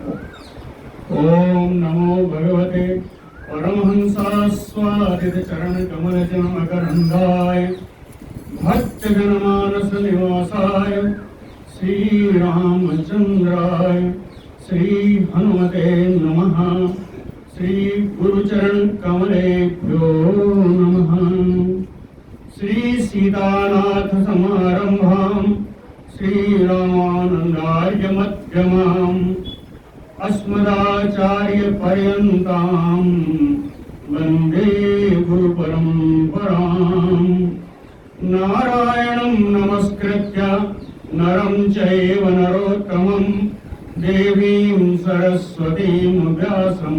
ओम नमो भगवते परमहंसास्वादित चरण कमल मकरंदाय भक्त जनमानस निवासाय श्री रामचंद्राय श्री हनुमते नमः। श्री गुरुचरण कमलेभ्यो नमः। श्री सीतानाथ समारंभां श्री रामानंदार्य मध्यमाम् अस्मदाचार्य पर्यन्तां वन्दे गुरु परम्पराम्। नारायणं नमस्कृत्य नरं चैव नरोत्तमं देवीं सरस्वतीं व्यासं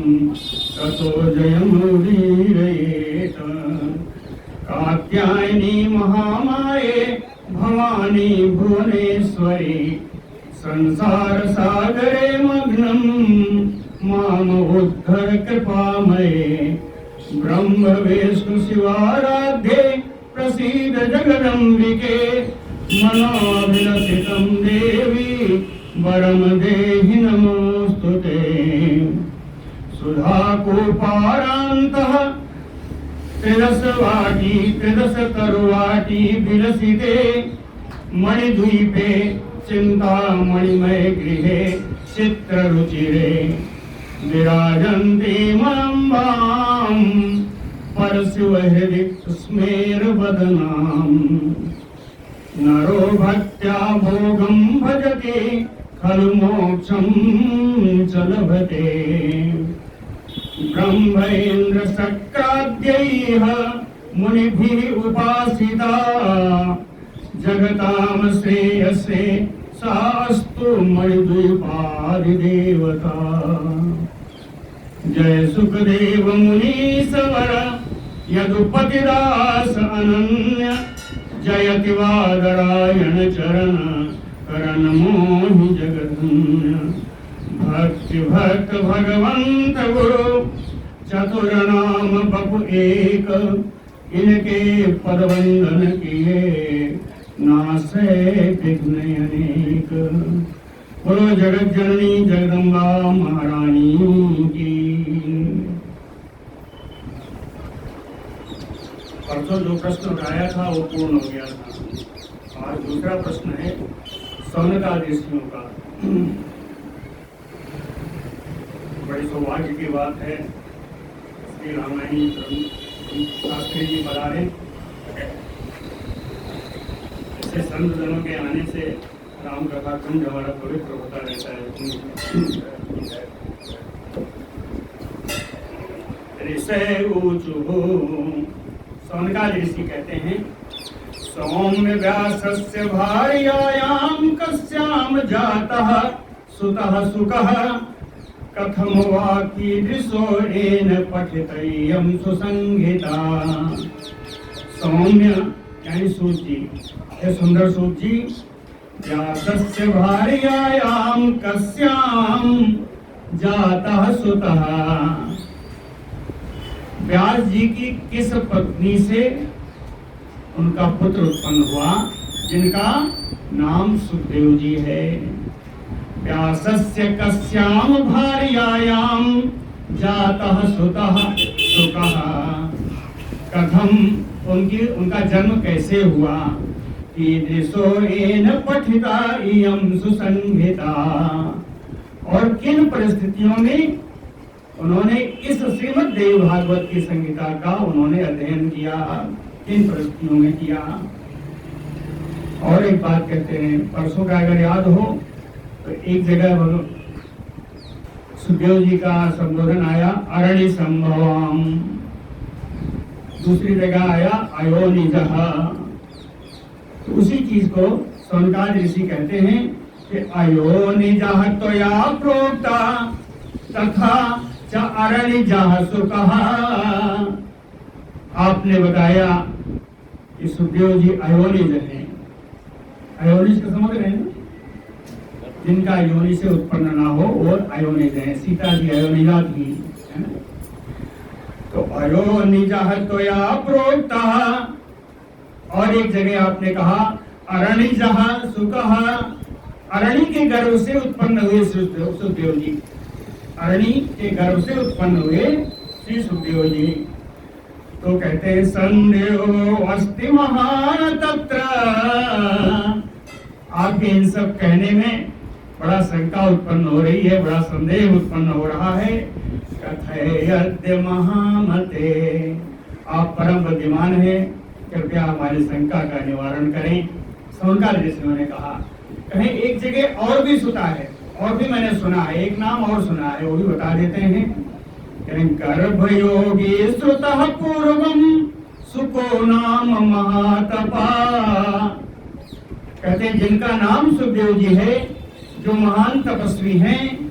ततो जयमुदीरयेत। कात्यायनी महामाये भवानी भुवनेश्वरी संसार सागरे मग्नं मामुद्धर कृपामये। ब्रह्म विष्णु शिवाराध्ये प्रसीद जगदम्बिके मनोभिलषितं देवी वरम देहि नमोस्तुते। सुधाकूपारान्तः त्रिदशवाटी त्रिदशतरुवाटी विलसिते मणिद्वीपे चिंतामणिमय गृहे चित्ररुचिरे विराजन्ति मम्बां परशिवहृदि स्मेरवदनाम्। नरो भक्त्या भोगं भजते खलु मोक्षं च लभते। ब्रह्मेन्द्र शक्राद्यैः मुनिभिः उपासिता जगतां श्रेयसे सास्तु मणिद्वीपाधिदेवता। जय सुखदेव मुनीश्वर यदुपतिदास अनन्य जयति वादरायण चरण करण मोहि जगधन्य। भक्ति भक्त भगवंत गुरु चतुर नाम बपु एक इनके पद वंदन किए नासे विघ्न अनेक। बोलो जगत जननी जगदम्बा महारानी की। परसों जो प्रश्न उठाया था वो पूर्ण हो गया था। आज दूसरा प्रश्न है सौनकादिशियों का। बड़ी सौभाग्य की बात है श्री रामायणी शास्त्री जी पधारे। इससे संत जनों के आने से राम कथा कुंज हमारा पवित्र होता रहता है। ऋषय ऊचु सौनकादि ऋषि कहते हैं सौम्य व्यासस्य भार्यायां कस्यां जातः सुतः सुखः कथम वा कीदृशो येन पठितव्यं सुसंहिता। सौम्य यानी सूत जी, हे सुंदर सूत जी, व्यासस्य भार्यायां कस्यां जातः सुतः। व्यास जी की किस पत्नी से उनका पुत्र उत्पन्न हुआ जिनका नाम सुखदेव जी है। व्यासस्य कस्यां भार्यायां जातः सुतः सुखः। कथम उनका जन्म कैसे हुआ। कीदृशो येन पठिता इयं सुसंहिता। और किन परिस्थितियों में उन्होंने इस श्रीमद् देव भागवत की संहिता का उन्होंने अध्ययन किया, किन परिस्थितियों में किया। और एक बात कहते हैं, परसों का अगर याद हो तो एक जगह सुखदेव जी का संबोधन आया अरणि संभवम, दूसरी जगह आया अयोनिजः। तो उसी चीज को सौनकादि ऋषि कहते हैं कि अयोनिजः त्वया प्रोक्ता तथा च अरणिजः सुखः। आपने बताया कि सुखदेव जी अयोनिज हैं। अयोनिज का समझ रहे हैं, जिनका योनि से उत्पन्न ना हो और अयोनिज है। सीता जी अयोनिजा थी, है ना। तो अयोनिजः त्वया प्रोक्तः। और एक जगह आपने कहा अरणिजः सुखः। अरणि के गर्भ से उत्पन्न हुए सुखदेव जी। अरणी के गर्भ से उत्पन्न हुए श्री सुखदेव जी। तो कहते हैं संदेहो अस्ति महान तत्र। आपके इन सब कहने में बड़ा शंका उत्पन्न हो रही है, बड़ा संदेह उत्पन्न हो रहा है। कथयद्य महामते, आप परम बुद्धिमान हैं, कृपया हमारी शंका का निवारण करें। सौनकादिक ऋषियों ने कहा, कहें एक जगह और भी सुना है, और भी मैंने सुना है, एक नाम और सुना है, वो भी बता देते हैं। गर्भयोगी श्रुतः पूर्वम सुको नाम महातपा। कहते हैं जिनका नाम सुखदेव जी है, जो महान तपस्वी हैं,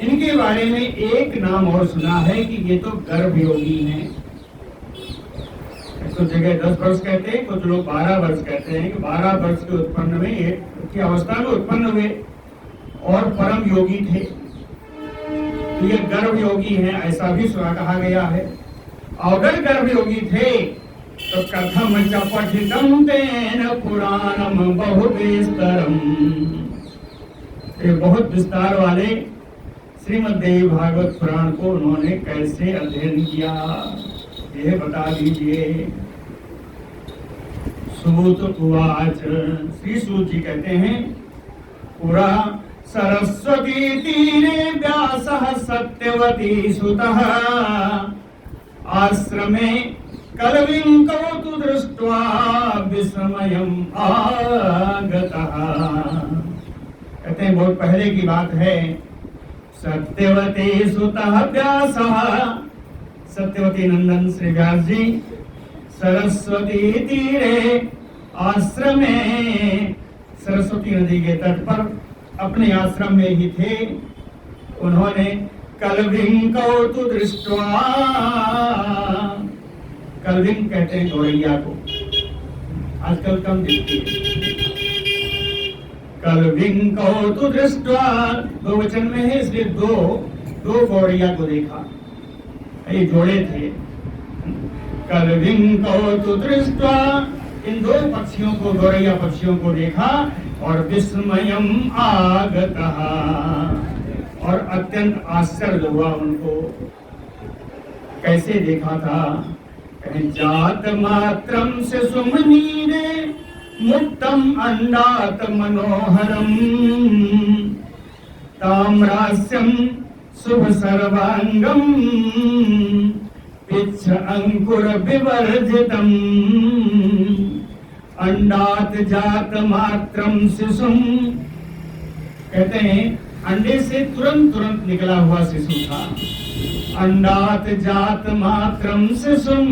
इनके बारे में एक नाम और सुना है कि ये तो गर्भयोगी हैं। कुछ जगह 10 वर्ष कहते हैं, कुछ लोग 12 वर्ष कहते हैं कि 12 वर्ष के उत्पन्न में की अवस्था में उत्पन्न हुए और परम योगी थे, तो ये गर्भ योगी हैं, ऐसा भी सुना कहा गया है। अगर गर्भ योगी थे तो कथम च पठितम तेन पुराणम बहुविस्तरम। ये बहुत विस्तार वाले श्रीमद् देवी भागवत पुराण को उन्होंने कैसे अध्ययन किया, ये बता दीजिए। सूत उवाच, श्री सूत जी कहते हैं, पुरा सरस्वती तीरे व्यासः सत्यवती सुतः आश्रमे कलविंकौ तु दृष्ट्वा विस्मयम् आगतः। कहते हैं बहुत पहले की बात है। सत्यवती सुतः व्यासः, सत्यवती नंदन श्री व्यास जी सरस्वती तीरे आश्रमे, सरस्वती नदी के तट पर अपने आश्रम में ही थे। उन्होंने कलविंकौ तु दृष्ट्वा, कलविंग कहते हैं गौरैया को, आजकल कम दिखती है। कलविंकौ तु दृष्ट्वा, दो वचन में है इसलिए दो गौरैया को देखा, ये जोड़े थे। कलविंकौ तु दृष्ट्वा, इन दो पक्षियों को, गौरैया पक्षियों को देखा और विस्मयम आगतः, और अत्यंत आश्चर्य हुआ उनको। कैसे देखा था? जात मात्रम से सुमनीरे मुक्तम अंडात मनोहरम ताम्रास्यम शुभ सर्वांगम पिच्छ अंकुर विवर्जितम अंडात जात मात्रम शिशुम। कहते हैं अंडे से तुरंत निकला हुआ शिशु था। अंडात जात मात्रम शिशुम,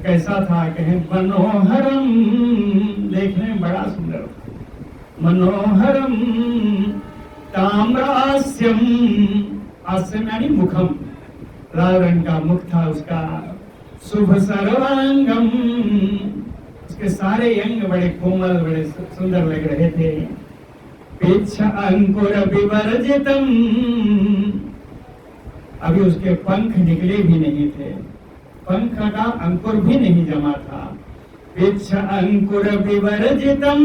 कैसा था? कहें मनोहरम, देखने में बड़ा सुंदर, मनोहरम ताम्रास्यम, आस्यम यानी मुखम, लाल रंग का मुख था उसका। शुभ सर्वांगम, उसके सारे अंग बड़े कोमल, बड़े सुंदर लग रहे थे। पिच्छ अंकुर विवर्जितम, अभी उसके पंख निकले भी नहीं थे, पंख का अंकुर भी नहीं जमा था। पिच्छ अंकुर विवर्जितम,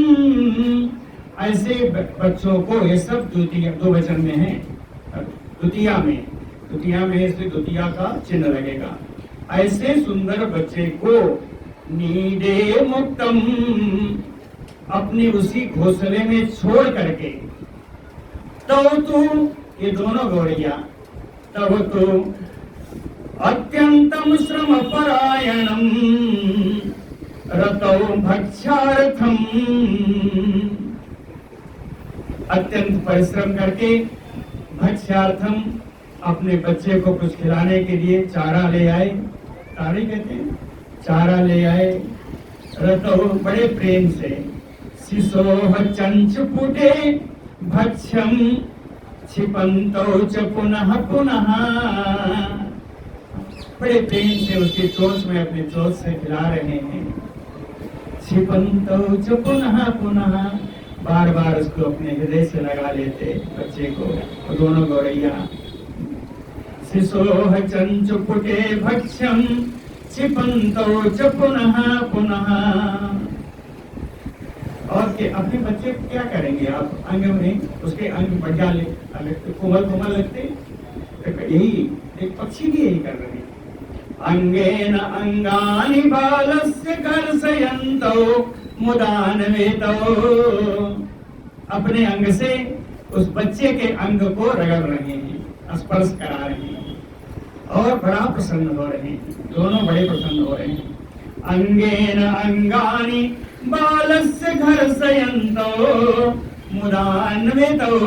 ऐसे बच्चों को, ये सब द्वितीय, दो वचन में है, द्वितीया में इसलिए द्वितीया का चिन्ह लगेगा। ऐसे सुंदर बच्चे को नीडे मुक्तम, अपनी उसी घोंसले में छोड़ करके, तो ये दोनों गौरैया, तब तो अत्यंतम श्रम परायणम रतौ भक्ष्यार्थम, अत्यंत परिश्रम करके भक्ष्यार्थम, अपने बच्चे को कुछ खिलाने के लिए चारा ले आए, तारी कहते हैं, चारा ले आए। रतौ, बड़े प्रेम से, शिशोः चंचुपुटे भक्ष्यम क्षिपन्तौ च पुनः पुनः, बड़े प्रेम से उसकी चोंच में अपनी चोंच से खिला रहे हैं। क्षिपन्तौ च पुनः पुनः, बार बार उसको अपने हृदय से लगा लेते बच्चे को, और दोनों गौरैया। शिशोः चंचुपुटे भक्ष्यम क्षिपन्तौ च पुनः पुनः, और बच्चे अपने बच्चे को क्या करेंगे आप? अंग में उसके अंग बढ़िया लगते, कोमल कोमल लगते, तो यही एक पक्षी भी यही कर रहे हैं। अंगेन अंगानि बालस्य कर्षयन्तौ मुदान्वितौ, अपने अंग से उस बच्चे के अंग को रगड़ रहे हैं, स्पर्श करा रहे हैं और बड़ा प्रसन्न हो रहे हैं, दोनों बड़े प्रसन्न हो रहे हैं। अंगेन अंगानि बालस्य घर्षयन्तौ मुदान्वितौ,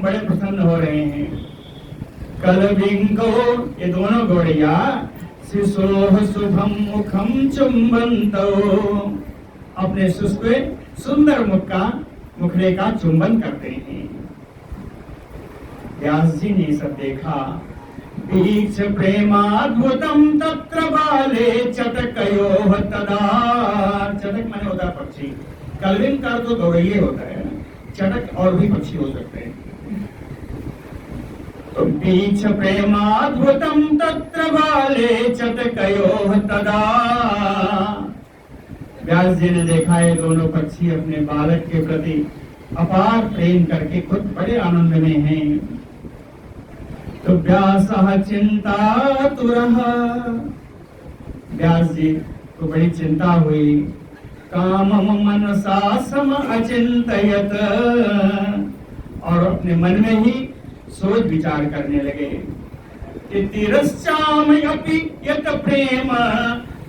बड़े प्रसन्न हो रहे हैं। कलविंगो, ये दोनों गौड़िया शिशोः शुभम मुखम चुंबन्तौ, अपने सुंदर मुखड़े का चुंबन करते हैं। व्यास जी ने सब देखा। बीच प्रेमाद्भुतम तत्र बाले चटकयोः तदा, चटक माने होता है पक्षी, कलविंग का तो गौड़ैया होता है, चटक और भी पक्षी हो सकते हैं। तो बीच प्रेमाद्भुतम तत्र बाले चटकयोः तदा, व्यास जी ने देखा ये दोनों पक्षी अपने बालक के प्रति अपार प्रेम करके खुद बड़े आनंद में हैं। तो व्यासः चिंतातुरः, व्यास जी को बड़ी चिंता हुई। कामम मनसा सम अचिंतयत, और अपने मन में ही सोच विचार करने लगे कि तिरश्चामयपि यत प्रेम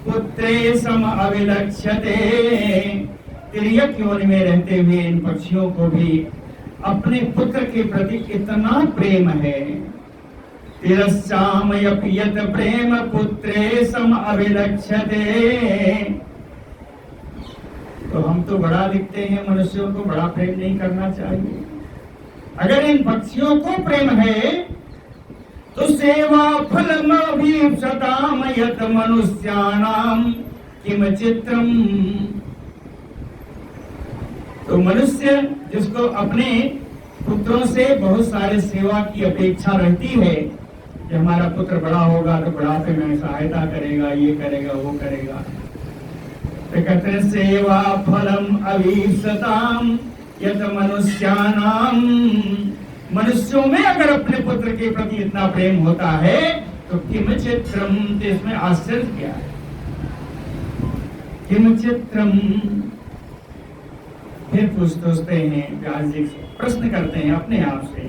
पुत्रे सम अविलक्ष्यते, तिर्यक योनि में रहते हुए इन पक्षियों को भी अपने पुत्र के प्रति इतना प्रेम है। तिरश्चामयपि यत प्रेम पुत्रे सम अविलक्ष्यते, तो हम तो बड़ा दिखते हैं, मनुष्यों को बड़ा प्रेम नहीं करना चाहिए। अगर इन पक्षियों को प्रेम है तो सेवा फलमभीप्सताम यत मनुष्याणाम किम चित्रम, तो मनुष्य जिसको अपने पुत्रों से बहुत सारे सेवा की अपेक्षा रहती है कि हमारा पुत्र बड़ा होगा तो बुढ़ापे में सहायता करेगा, ये करेगा, वो करेगा, तो कहते हैं सेवा फलम अभीप्सताम यत मनुष्याणाम, मनुष्यों में अगर अपने पुत्र के प्रति इतना प्रेम होता है तो किम चित्रम, इसमें आश्चर्य क्या है? किम चित्रम, फिर पूछते हैं व्यास जी से, प्रश्न करते हैं अपने आप से,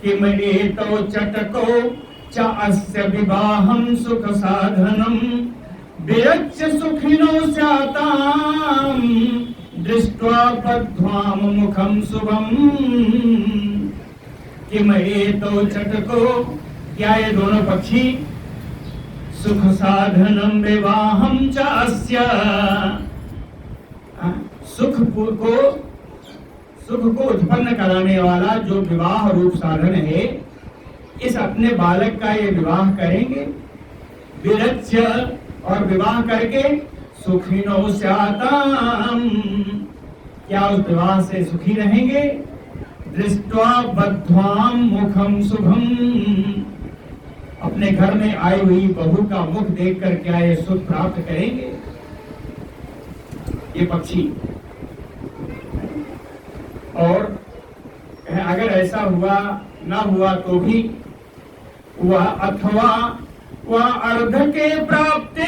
किम एतौ चटको च अस्य विवाहं सुख साधनम विरच्य सुखिनो स्याताम दृष्ट्वा बद्ध्वाम मुखम शुभम, किम एतौ चटको, क्या ये दोनों पक्षी सुख साधनम विवाहम च अस्य, सुख को उत्पन्न कराने वाला जो विवाह रूप साधन है, इस अपने बालक का ये विवाह करेंगे। विरच्य, और विवाह करके सुखिनो स्याताम, क्या उस विवाह से सुखी रहेंगे। दृष्ट्वा बद्ध्वाम मुखम शुभम, अपने घर में आई हुई बहू का मुख देखकर क्या ये सुख प्राप्त करेंगे ये पक्षी। और अगर ऐसा हुआ ना हुआ तो भी वह अथवा वह अर्ध के प्राप्ते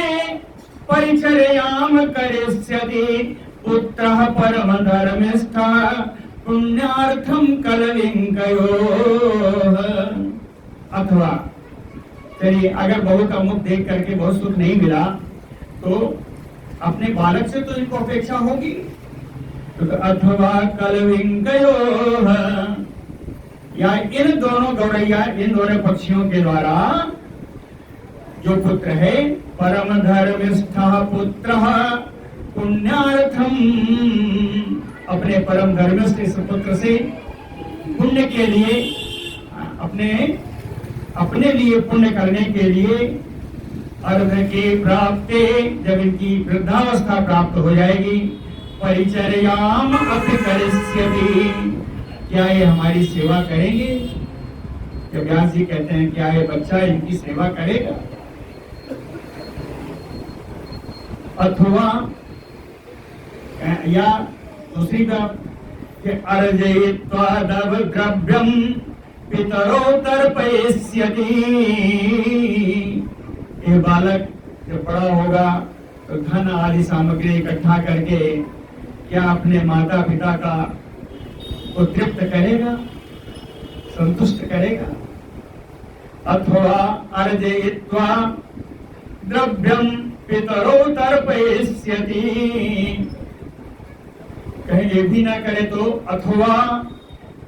परिचर्याम करिष्यति पुत्रः परम धर्मिष्ठः पुण्यार्थम कलविंकयोः, अथवा चलिए अगर बहू का मुख देख करके बहुत सुख नहीं मिला तो अपने बालक से तो इनको अपेक्षा होगी, तो अथवा कलविंकयोः, या इन दोनों गौरैया, इन दोनों पक्षियों के द्वारा जो पुत्र है परम धर्मिष्ठः पुत्रः पुण्यार्थम, अपने परम धर्मिष्ठ इस पुत्र से पुण्य के लिए, अपने लिए पुण्य करने के लिए अर्ध के प्राप्ते, जब इनकी वृद्धावस्था प्राप्त हो जाएगी, परिचर्याम अपि करिष्यति, क्या ये हमारी सेवा करेंगे। जब व्यास जी कहते हैं क्या ये बच्चा इनकी सेवा करेगा। अथवा या दूसरी बात कि अर्जयित्वा द्रव्यम पितरो तर्पयिष्यति। ये बालक जब बड़ा होगा तो धन आदि सामग्री इकट्ठा करके क्या अपने माता पिता का को तृप्त करेगा, संतुष्ट करेगा? अथवा अर्जयित्वा द्रव्यम पितरो तर्पयिष्यति, कहीं ये भी ना करे तो अथवा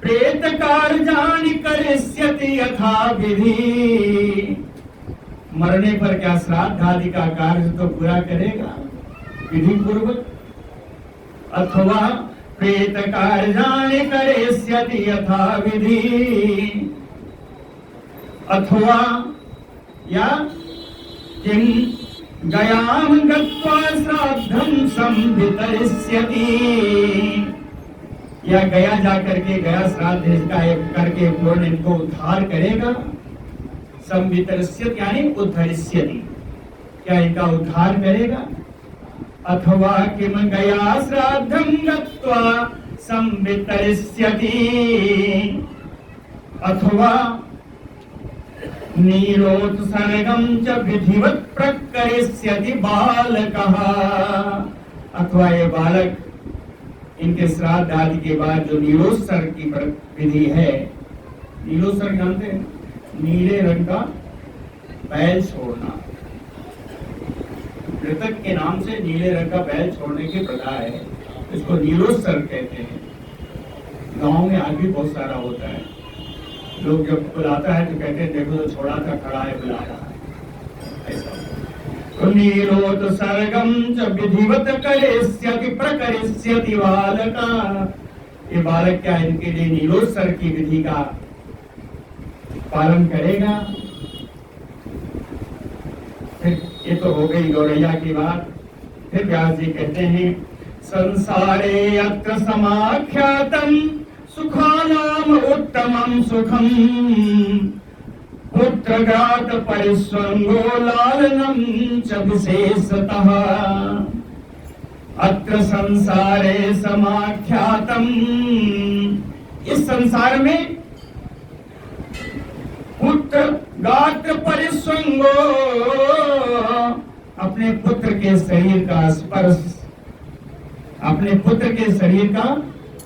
प्रेत कार्याणि करिष्यति यथा विधि। मरने पर क्या श्राद्ध आदि का कार्य तो पूरा करेगा विधि पूर्वक। अथवा प्रेत कार्याणि करिष्यति यथा विधि। अथवा या किं गयाम गत्वा श्राद्धं संवितरिष्यति, या गया जाकर के गया श्राद्ध इसका करके पूर्ण इनको उद्धार करेगा। संवितरिष्यति यानी उद्धरिष्यति, क्या इनका उद्धार करेगा। अथवा किम गया श्राद्धं गत्वा संवितरिष्यति। अथवा नीरोत्सर्गं च विधिवत् प्रकरिष्यति बालकः। अथवा ये बालक इनके श्राद्ध आदि के बाद जो नीरोत्सर्ग की विधि है, नीरोत्सर्ग जानते हैं, नीले रंग का बैल छोड़ना, मृतक के नाम से नीले रंग का बैल छोड़ने की प्रथा है, इसको नीरोत्सर्ग कहते हैं। गांव में आज भी बहुत सारा होता है। लोग जब बुलाता है तो कहते हैं देखो तो छोड़ा था, खड़ा है, बुला रहा है, ऐसा। तो नीरोत्सर्गं च विधिवत् करिष्यति प्रकरिष्यति बालका। ये बालक क्या इनके लिए नीरोत्सर्ग की विधि का पालन करेगा। फिर ये तो हो गई गौरैया की बात। फिर व्यास जी कहते हैं संसारे अत्र समाख्यातम सुखानाम उत्तमं सुखम पुत्रघात परिस्वंगो लालनम च विशेषतः। अत्र संसारे समाख्यातम, इस संसार में पुत्र गात्र परिस्वंगो, अपने पुत्र के शरीर का स्पर्श, अपने पुत्र के शरीर का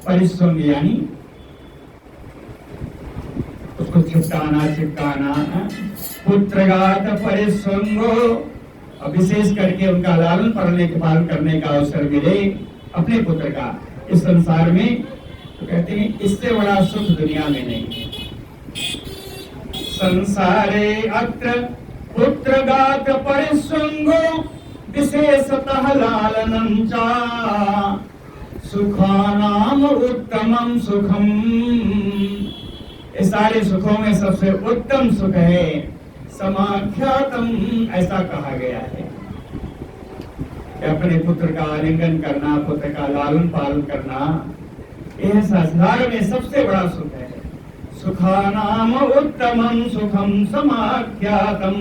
परिस्वंग यानी उसको चिपकाना, पुत्रगात परिस्वंगो, और विशेष करके उनका लालन पालन करने का अवसर मिले अपने पुत्र का इस संसार में, तो कहते हैं इससे बड़ा सुख दुनिया में नहीं है। संसारे अत्र पुत्रगात परिस्वंगो विशेषतः लालनं च सुखानाम उत्तमं सुखम। इस सारे सुखों में सबसे उत्तम सुख है समाख्यातम, ऐसा कहा गया है कि अपने पुत्र का आलिंगन करना, पुत्र का लालन पालन करना, यह संसार में सबसे बड़ा सुख है। सुखानाम उत्तमं सुखम समाख्यातम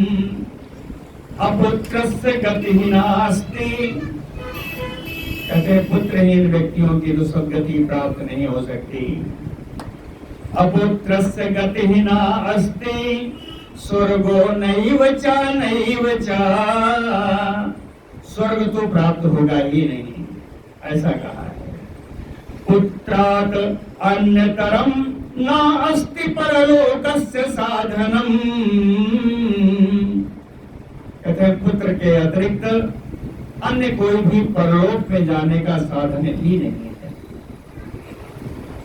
अपुत्रस्य गतिः नास्ति। कहते पुत्रहीन व्यक्तियों की तो सद्गति प्राप्त नहीं हो सकती। अपुत्रस्य गतिः नास्ति स्वर्गो नैव च, स्वर्ग तो प्राप्त होगा ही नहीं, ऐसा कहा है। पुत्रात् अन्यतरम नास्ति परलोकस्य साधनम। कहते हैं पुत्र के अतिरिक्त अन्य कोई भी परलोक में जाने का साधन ही नहीं है।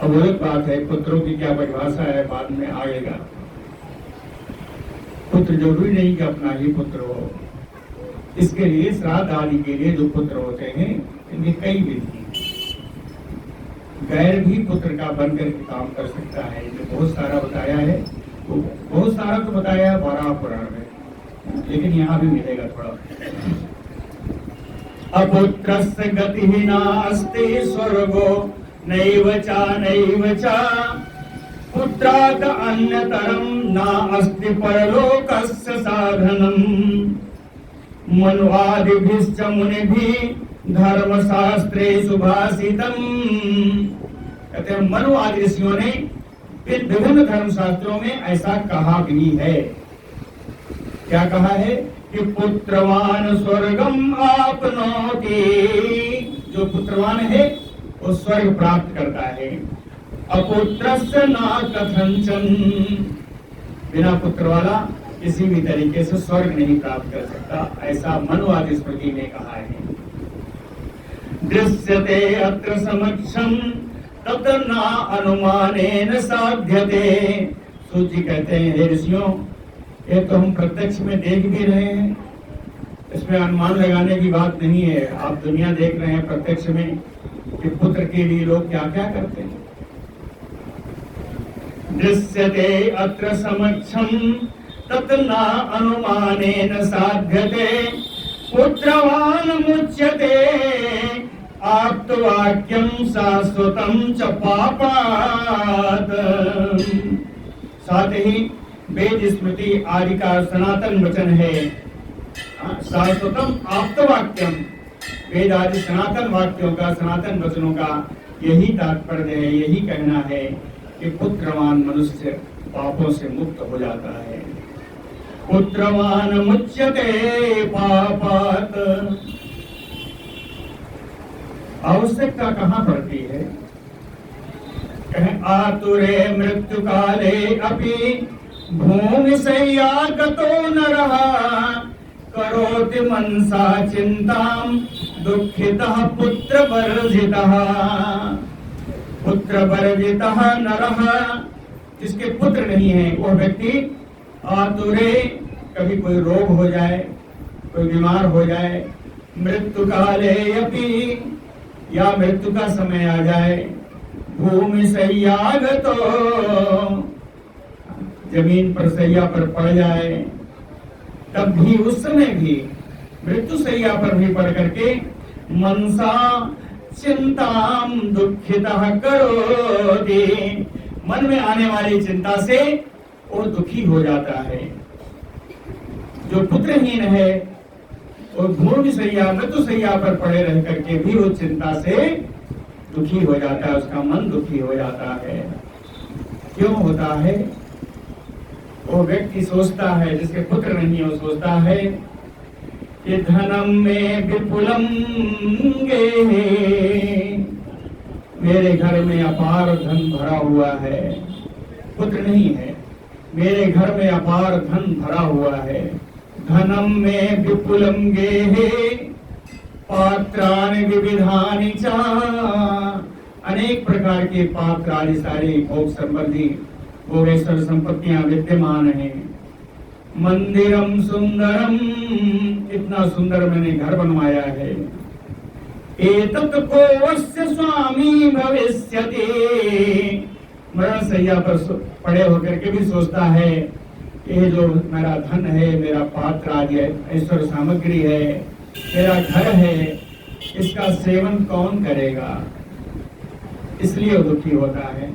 अब एक बात है, पुत्रों की क्या परिभाषा है बाद में आएगा। पुत्र जरूरी नहीं कि अपना ही पुत्र हो, इसके लिए श्राद्ध आदि के लिए जो पुत्र होते हैं इनके कई विधि। गैर भी पुत्र का बनकर के काम कर सकता है, जो बहुत सारा बताया है, तो बहुत सारा तो बताया है 12 पुराण में, लेकिन यहाँ भी मिलेगा थोड़ा। अपुत्रस्य गतिः नास्ति स्वर्गो नैव च पुत्रात् अन्यतरं नास्ति परलोकस्य साधनम्। मन्वादिभिश्च मुनिभिः धर्मशास्त्रे सुभाषितम, कहते हैं मनु आदि ऋषियों ने विभिन्न धर्मशास्त्रों में ऐसा कहा भी है। क्या कहा है कि पुत्रवान स्वर्गम आपनोति, जो पुत्रवान है वो स्वर्ग प्राप्त करता है। अपुत्रस्य न कथंचन, बिना पुत्र वाला किसी भी तरीके से स्वर्ग नहीं प्राप्त कर सकता, ऐसा मनु आदि स्मृति ने कहा है। दृश्यते अत्र समक्षम तत्र न अनुमानेन साध्यते, सूची कहते हैं हे ऋषियों, ये तो हम प्रत्यक्ष में देख भी रहे हैं, इसमें अनुमान लगाने की बात नहीं है। आप दुनिया देख रहे हैं प्रत्यक्ष में कि पुत्र के लिए लोग क्या क्या करते हैं। दृश्यते अत्र समक्षम तत्र न अनुमानेन साध्यते, पुत्रवान मुच्यते आप्तवाक्यम शाश्वतम च पापात्। साथ ही वेद स्मृति आदि का सनातन वचन है। शाश्वतम आप्तवाक्यम, वेद आदि सनातन वाक्यों का, सनातन वचनों का यही तात्पर्य है, यही कहना है कि पुत्रवान मनुष्य पापों से मुक्त हो जाता है। पुत्रवान मुच्यते पापात्। आवश्यकता कहाँ पड़ती है? कहें आतुरे मृत्यु काले अपि भूमि शय्यागतो नरः, करोति मनसा चिंताम दुःखितः पुत्र वर्जितः। पुत्र वर्जितः नरः, जिसके पुत्र नहीं है वो व्यक्ति आतुरे, कभी कोई रोग हो जाए, कोई बीमार हो जाए, मृत्यु काले अपि, या मृत्यु का समय आ जाए, भूमि शय्यागतो, जमीन पर शैया पर पड़ जाए, तब भी उस समय भी मृत्यु शैया पर भी पड़ करके मनसा चिंताम दुःखितः करोति, मन में आने वाली चिंता से वो दुखी हो जाता है। जो पुत्रहीन है वो भूमि शैया, मृत्यु शैया पर पड़े रह करके भी वो चिंता से दुखी हो जाता है, उसका मन दुखी हो जाता है। क्यों होता है? वो व्यक्ति सोचता है, जिसके पुत्र नहीं है, वो सोचता है कि धनम में विपुलम गे, मेरे घर में अपार धन भरा हुआ है। पुत्र नहीं है, मेरे घर में अपार धन भरा हुआ है। धनम में विपुलम गे पात्राणि विविधानि च, अनेक प्रकार के पात्र आदि सारे भोग संबंधी भोगेश्वर संपत्तियां विद्यमान हैं। मंदिरम सुंदरम, इतना सुंदर मैंने घर बनवाया है। एतत् कोऽस्य स्वामी भविष्यति, मरण शैया पर पड़े होकर के भी सोचता है ये जो मेरा धन है, मेरा पात्र आदि ऐश्वर्य सामग्री है, मेरा घर है, इसका सेवन कौन करेगा, इसलिए वो दुखी होता है।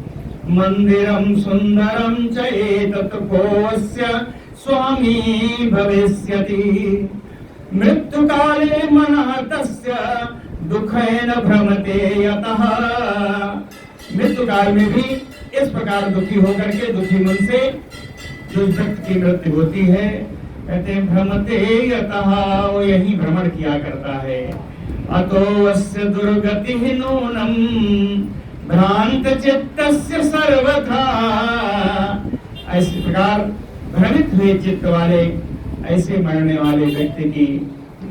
मंदिरम सुंदरम च एतत् कोऽस्य स्वामी भविष्यति, मृत्यु काले मनः तस्य दुखेन भ्रमते यतः, मृत्यु काल में भी इस प्रकार दुखी होकर के, दुखी मन से जो व्यक्ति की मृत्यु होती है, कहते हैं भ्रमते यतः, वो यही भ्रमण किया करता है। अतो अस्य दुर्गतिः नूनम भ्रांत चित्तस्य सर्वथा, इस प्रकार भ्रमित हुए चित्त वाले, ऐसे मरने वाले व्यक्ति की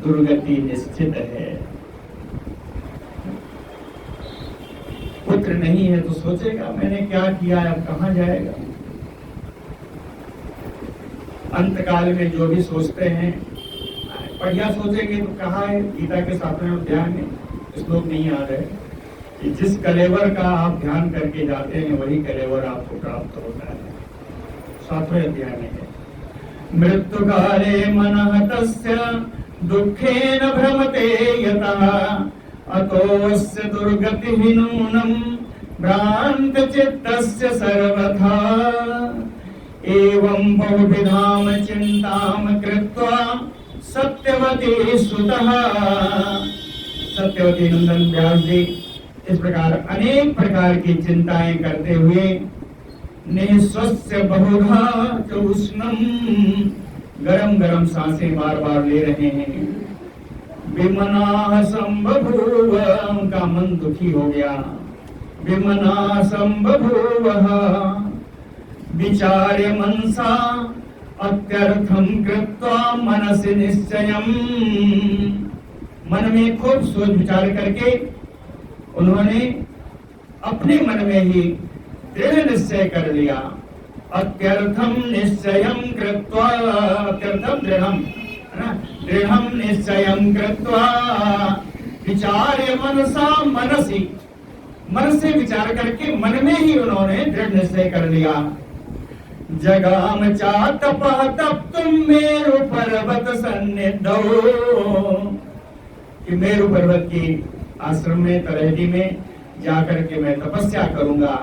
दुर्गति निश्चित है। पुत्र नहीं है तो सोचेगा मैंने क्या किया, अब कहाँ जाएगा। अंतकाल में जो भी सोचते हैं बढ़िया सोचेंगे तो कहाँ है, गीता के 7वें अध्याय में श्लोक नहीं याद है कि जिस कलेवर का आप ध्यान करके जाते हैं वही कलेवर आपको प्राप्त होता है। 7वें अध्याय में है, मृत्यु काले मनः तस्य दुखेन भ्रमते यतः, अतोऽस्य दुर्गतिः नूनम भ्रांत चित्तस्य सर्वथा, एवं बहुविधाम चिंताम कृत्वा सत्यवती सुतः, सत्यवती नंदन व्यास जी इस प्रकार अनेक प्रकार की चिंताएं करते हुए निःश्वस्य बहुधा च उष्णम, गरम गरम सांसें बार बार ले रहे हैं। विमना संबभूव, उनका मन दुखी हो गया। विमना संबभूव विचार्य मनसा अत्यर्थम कृत्वा मनसि निश्चयम्, मन में खूब सोच विचार करके उन्होंने अपने मन में ही दृढ़ निश्चय कर लिया। अत्यर्थम निश्चयं कृत्वा, अत्यर्थम दृढ़म, है ना, दृढ़म निश्चयं कृत्वा विचार्य मनसा मनसि, मन से विचार करके मन में ही उन्होंने दृढ़ निश्चय कर लिया। जगाम चातपः तप्तुम मेरु पर्वत सन्निधौ, कि मेरु पर्वत की आश्रम में तलहटी में जाकर के मैं तपस्या करूंगा,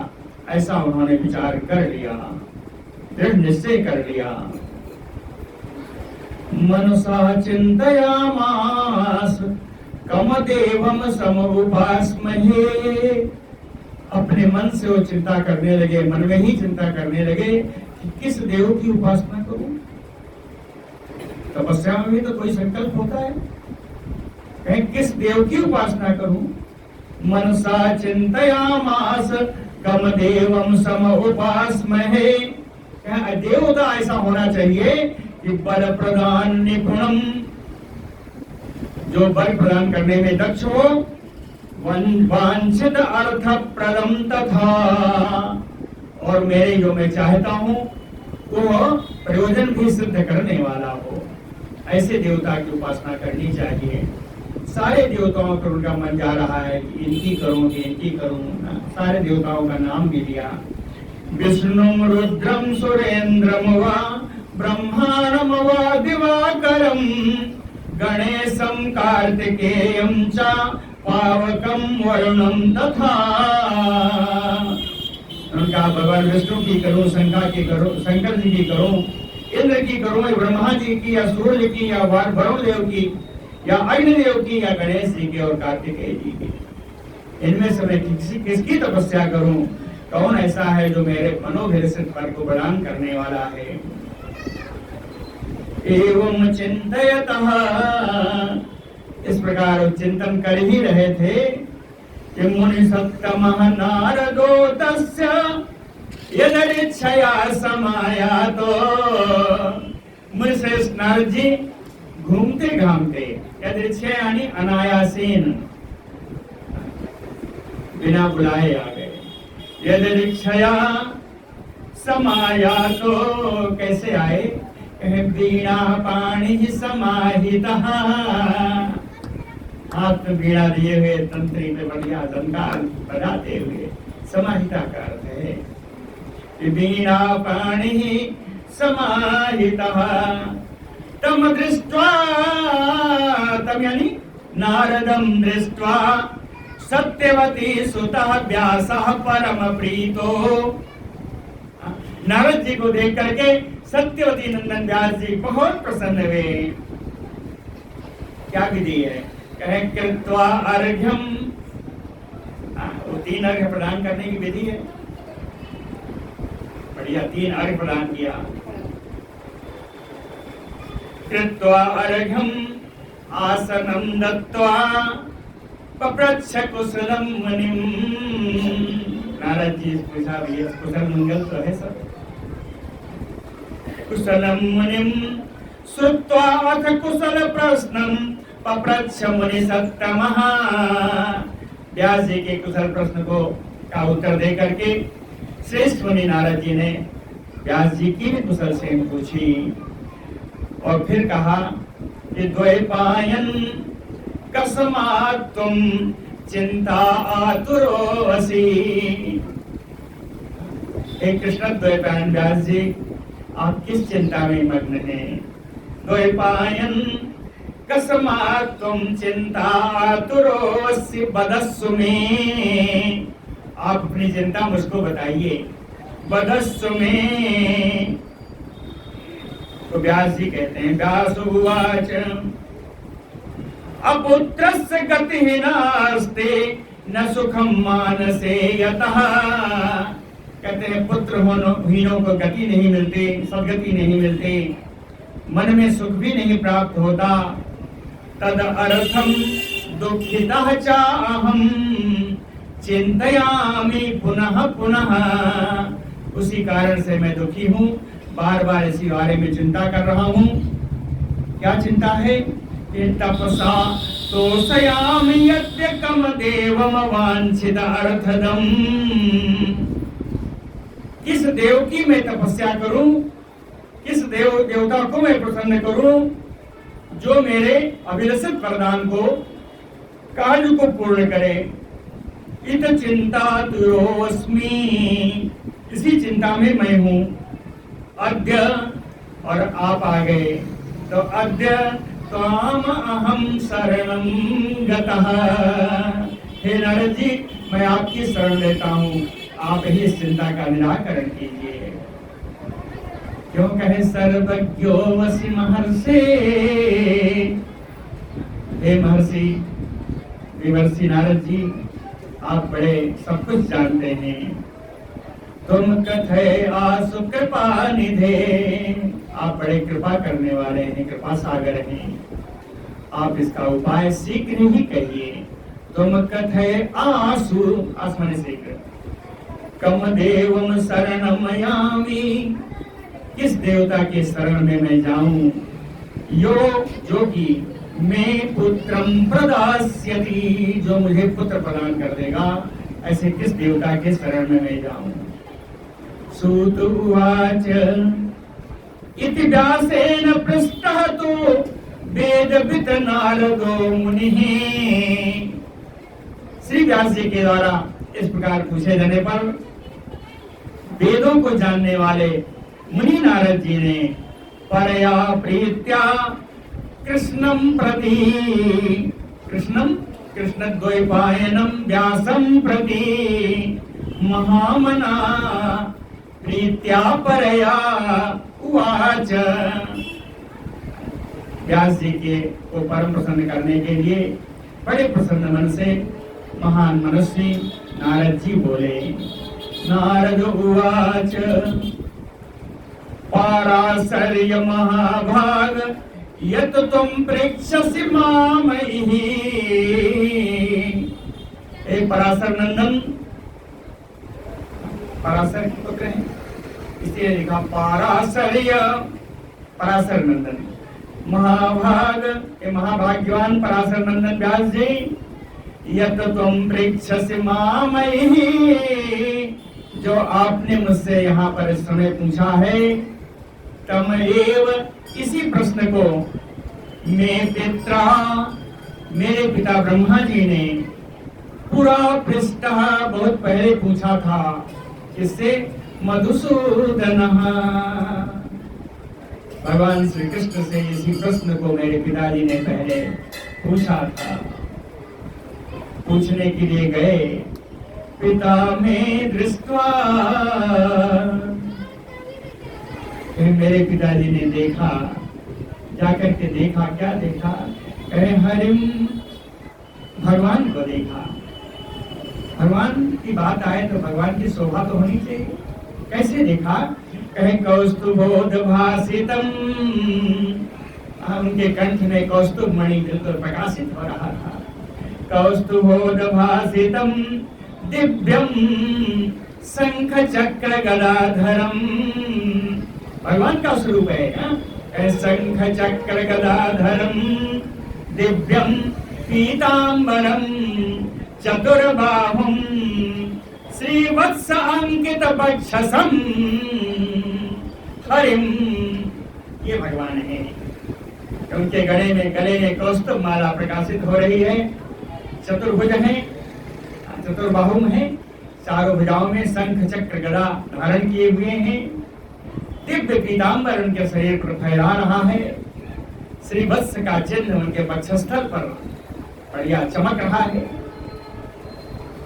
ऐसा उन्होंने विचार कर लिया, दृढ़ निश्चय कर लिया। मनसा चिंतयामास कमदेवम समुपास्महे, अपने मन से वो चिंता करने लगे, मन में ही चिंता करने लगे कि किस देव की उपासना करूं। तपस्या में भी तो कोई संकल्प होता है, कहीं किस देव की उपासना करूं। मनसा चिंतयामास कमदेवम समुपास्महे, देवता ऐसा होना चाहिए कि बल प्रदान निपुणम, जो बल प्रदान करने में दक्ष हो, वांछित अर्थ प्रदम तथा, और मेरे जो मैं चाहता हूं वो प्रयोजन भी सिद्ध करने वाला हो, ऐसे देवता की उपासना करनी चाहिए। सारे देवताओं पर उनका मन जा रहा है कि इनकी करूं कि इनकी करूं, सारे देवताओं का नाम भी लिया। विष्णु रुद्रम सुरेंद्रम वा ब्रह्माणम वा दिवाकरम, गणेशम कार्तिकेयम च पावकम वरुणम तथा, उनका भगवान विष्णु की करूं, शंकर की करूं, शंकर जी की करूं, इंद्र की करूं, ब्रह्मा जी की या सूर्य की या वरुण देव की या अग्निदेव की या गणेश जी की और कार्तिकेय जी की, इनमें से मैं किसकी तपस्या करूं? कौन ऐसा है जो मेरे मनोभिलषित फल को प्रदान करने वाला है? एवं चिंतयतः, इस प्रकार चिंतन कर ही रहे थे कि मुनि सप्तमः नारदो तस्य यदरिच्छया समायातो, मुनिश्रेष्ठ नारद जी घूमते घामते, यदृच्छया यानी अनायासेन, बिना बुलाए आ गए। यदृच्छया समायातो, कैसे आए? वीणा पाणि समाहितः, हाथ में वीणा दिए हुए तंत्री में बढ़िया दंगाल बजाते हुए, समाहिता का अर्थ है वीणा पाणि समाहितः। तम दृष्ट्वा, तम यानी नारदम दृष्ट्वा सत्यवती सुतः व्यासः परम प्रीतो, नारद जी को देख करके सत्यवती नंदन व्यास जी बहुत प्रसन्न हुए। क्या विधि है? कहे कृत्वा अर्घ्यम, वो 3 अर्घ्य प्रदान करने की विधि है, बढ़िया 3 अर्घ्य प्रदान किया। कृत्वा अर्घ्यम आसनं दत्त्वा पप्रच्छ कुशलं मुनिम्, नारद जी पूछा भैया कुशल मंगल तो है सब। कुशलं मुनिम् श्रुत्वा अथ कुशल प्रश्नं पप्रच्छ मुनि सत्तमः, व्यास जी के कुशल प्रश्न को का उत्तर दे करके श्रेष्ठ मुनि नारद जी ने व्यास जी की भी कुशल से पूछी, और फिर कहा कि द्वैपायन कस्मात् तुम चिंता आतुरो असि। हे कृष्ण द्वैपायन व्यास जी, आप किस चिंता में मग्न हैं? द्वैपायन कस्मात् तुम चिंता आतुरो असि वदस्सु मे, आप अपनी चिंता मुझको बताइए। वदस्सु मे, तो व्यास जी कहते हैं, व्यास उवाच अपुत्रस्य गतिः नास्ते न सुखम मानसे यतः। कहते हैं पुत्र हीनों को गति नहीं मिलती, सदगति नहीं मिलती, मन में सुख भी नहीं प्राप्त होता। तद अर्थम दुखितः चाहम चिंतयामि पुनः पुनः। उसी कारण से मैं दुखी हूँ, बार बार इसी बारे में चिंता कर रहा हूँ। क्या चिंता है? कि तपसा तोषयामि यद्यकम देवम वांछित अर्थदम। किस देव की मैं तपस्या करूं, किस देवता को मैं प्रसन्न करूं जो मेरे अभिलषित वरदान को, कार्य को पूर्ण करे। इत चिंता तुरोस्मि, इसी चिंता में मैं हूं। अद्य, और आप आ गए तो अद्य त्वाम अहम शरणं गतः। हे नारद जी, मैं आपकी शरण लेता हूँ, आप ही इस चिंता का निराकरण कीजिए। क्यों कहे सर्वज्ञो वसि महर्षे। हे महर्षि देवर्षि नारद जी, आप बड़े सब कुछ जानते हैं। तुम कथे आसु कृपा निधे, आप बड़े कृपा करने वाले हैं, कृपा सागर हैं। आप इसका उपाय शीघ्र ही कहिए। तुम कथे आसु, आसमाने शीघ्र। कम देवम शरणम यामि, किस देवता के शरण में मैं जाऊं। यो, जो कि मैं पुत्रम प्रदास्यति, जो मुझे पुत्र प्रदान कर देगा, ऐसे किस देवता के शरण में मैं जाऊं। सूत उवाच इति व्यासेन पृष्टः तो वेदवित् नारदो मुनिः। श्री व्यास जी के द्वारा इस प्रकार पूछे जाने पर वेदों को जानने वाले मुनि नारद जी ने परया प्रीत्या कृष्णं प्रति, कृष्णं कृष्णद्वैपायनं व्यासं प्रति महामना प्रीत्या परया उवाच। व्यास जी के को परम प्रसन्न करने के लिए बड़े प्रसन्न मन से महान मनस्वी नारद जी बोले। नारद उवाच पाराशर्य महाभाग यत तुम प्रेक्षसि मामहि। एक पराशर नंदन, पराशर के पुत्र हैं, इसलिए लिखा पाराशर्य, पराशर नंदन। महाभाग, ये महाभाग्यवान पराशर नंदन व्यास जी। यत तुम प्रेक्षसि मामहि, जो आपने मुझसे यहाँ पर इस समय पूछा है, तम एव, इसी प्रश्न को मैं पित्रा, मेरे पिता ब्रह्मा जी ने पूरा पृष्ठ बहुत पहले पूछा था। किससे? मधुसूदन, भगवान श्री कृष्ण से इसी प्रश्न को मेरे पिताजी ने पहले पूछा था। पूछने के लिए गए, पिता में दृष्टवा, फिर मेरे पिताजी ने देखा, जाकर के देखा, क्या देखा? कहे हरिम, भगवान को देखा। भगवान की बात आए तो भगवान की शोभा तो होनी चाहिए। कैसे देखा? कहे कौस्तुभोद भासितम, उनके कंठ में कौस्तुभ मणि बिल्कुल प्रकाशित हो रहा था। कौस्तुभोद भासितम दिव्यम शंख चक्र गदाधरम, भगवान का स्वरूप है। शंख चक्र गदाधरम दिव्यम पीतांबरम चतुर्बाहुम श्रीवत्स अंकित वक्षसम हरिम, ये भगवान है। उनके गले में कौस्तुभ माला प्रकाशित हो रही है। चतुर्भुज है, चतुर्बाहु है, चारों भुजाओं में शंख चक्र गदा धारण किए हुए हैं। दिव्य पीतांबर उनके शरीर पर फहरा रहा है। श्री वत्स का चिन्ह उनके वक्षस्थल पर बढ़िया चमक रहा है।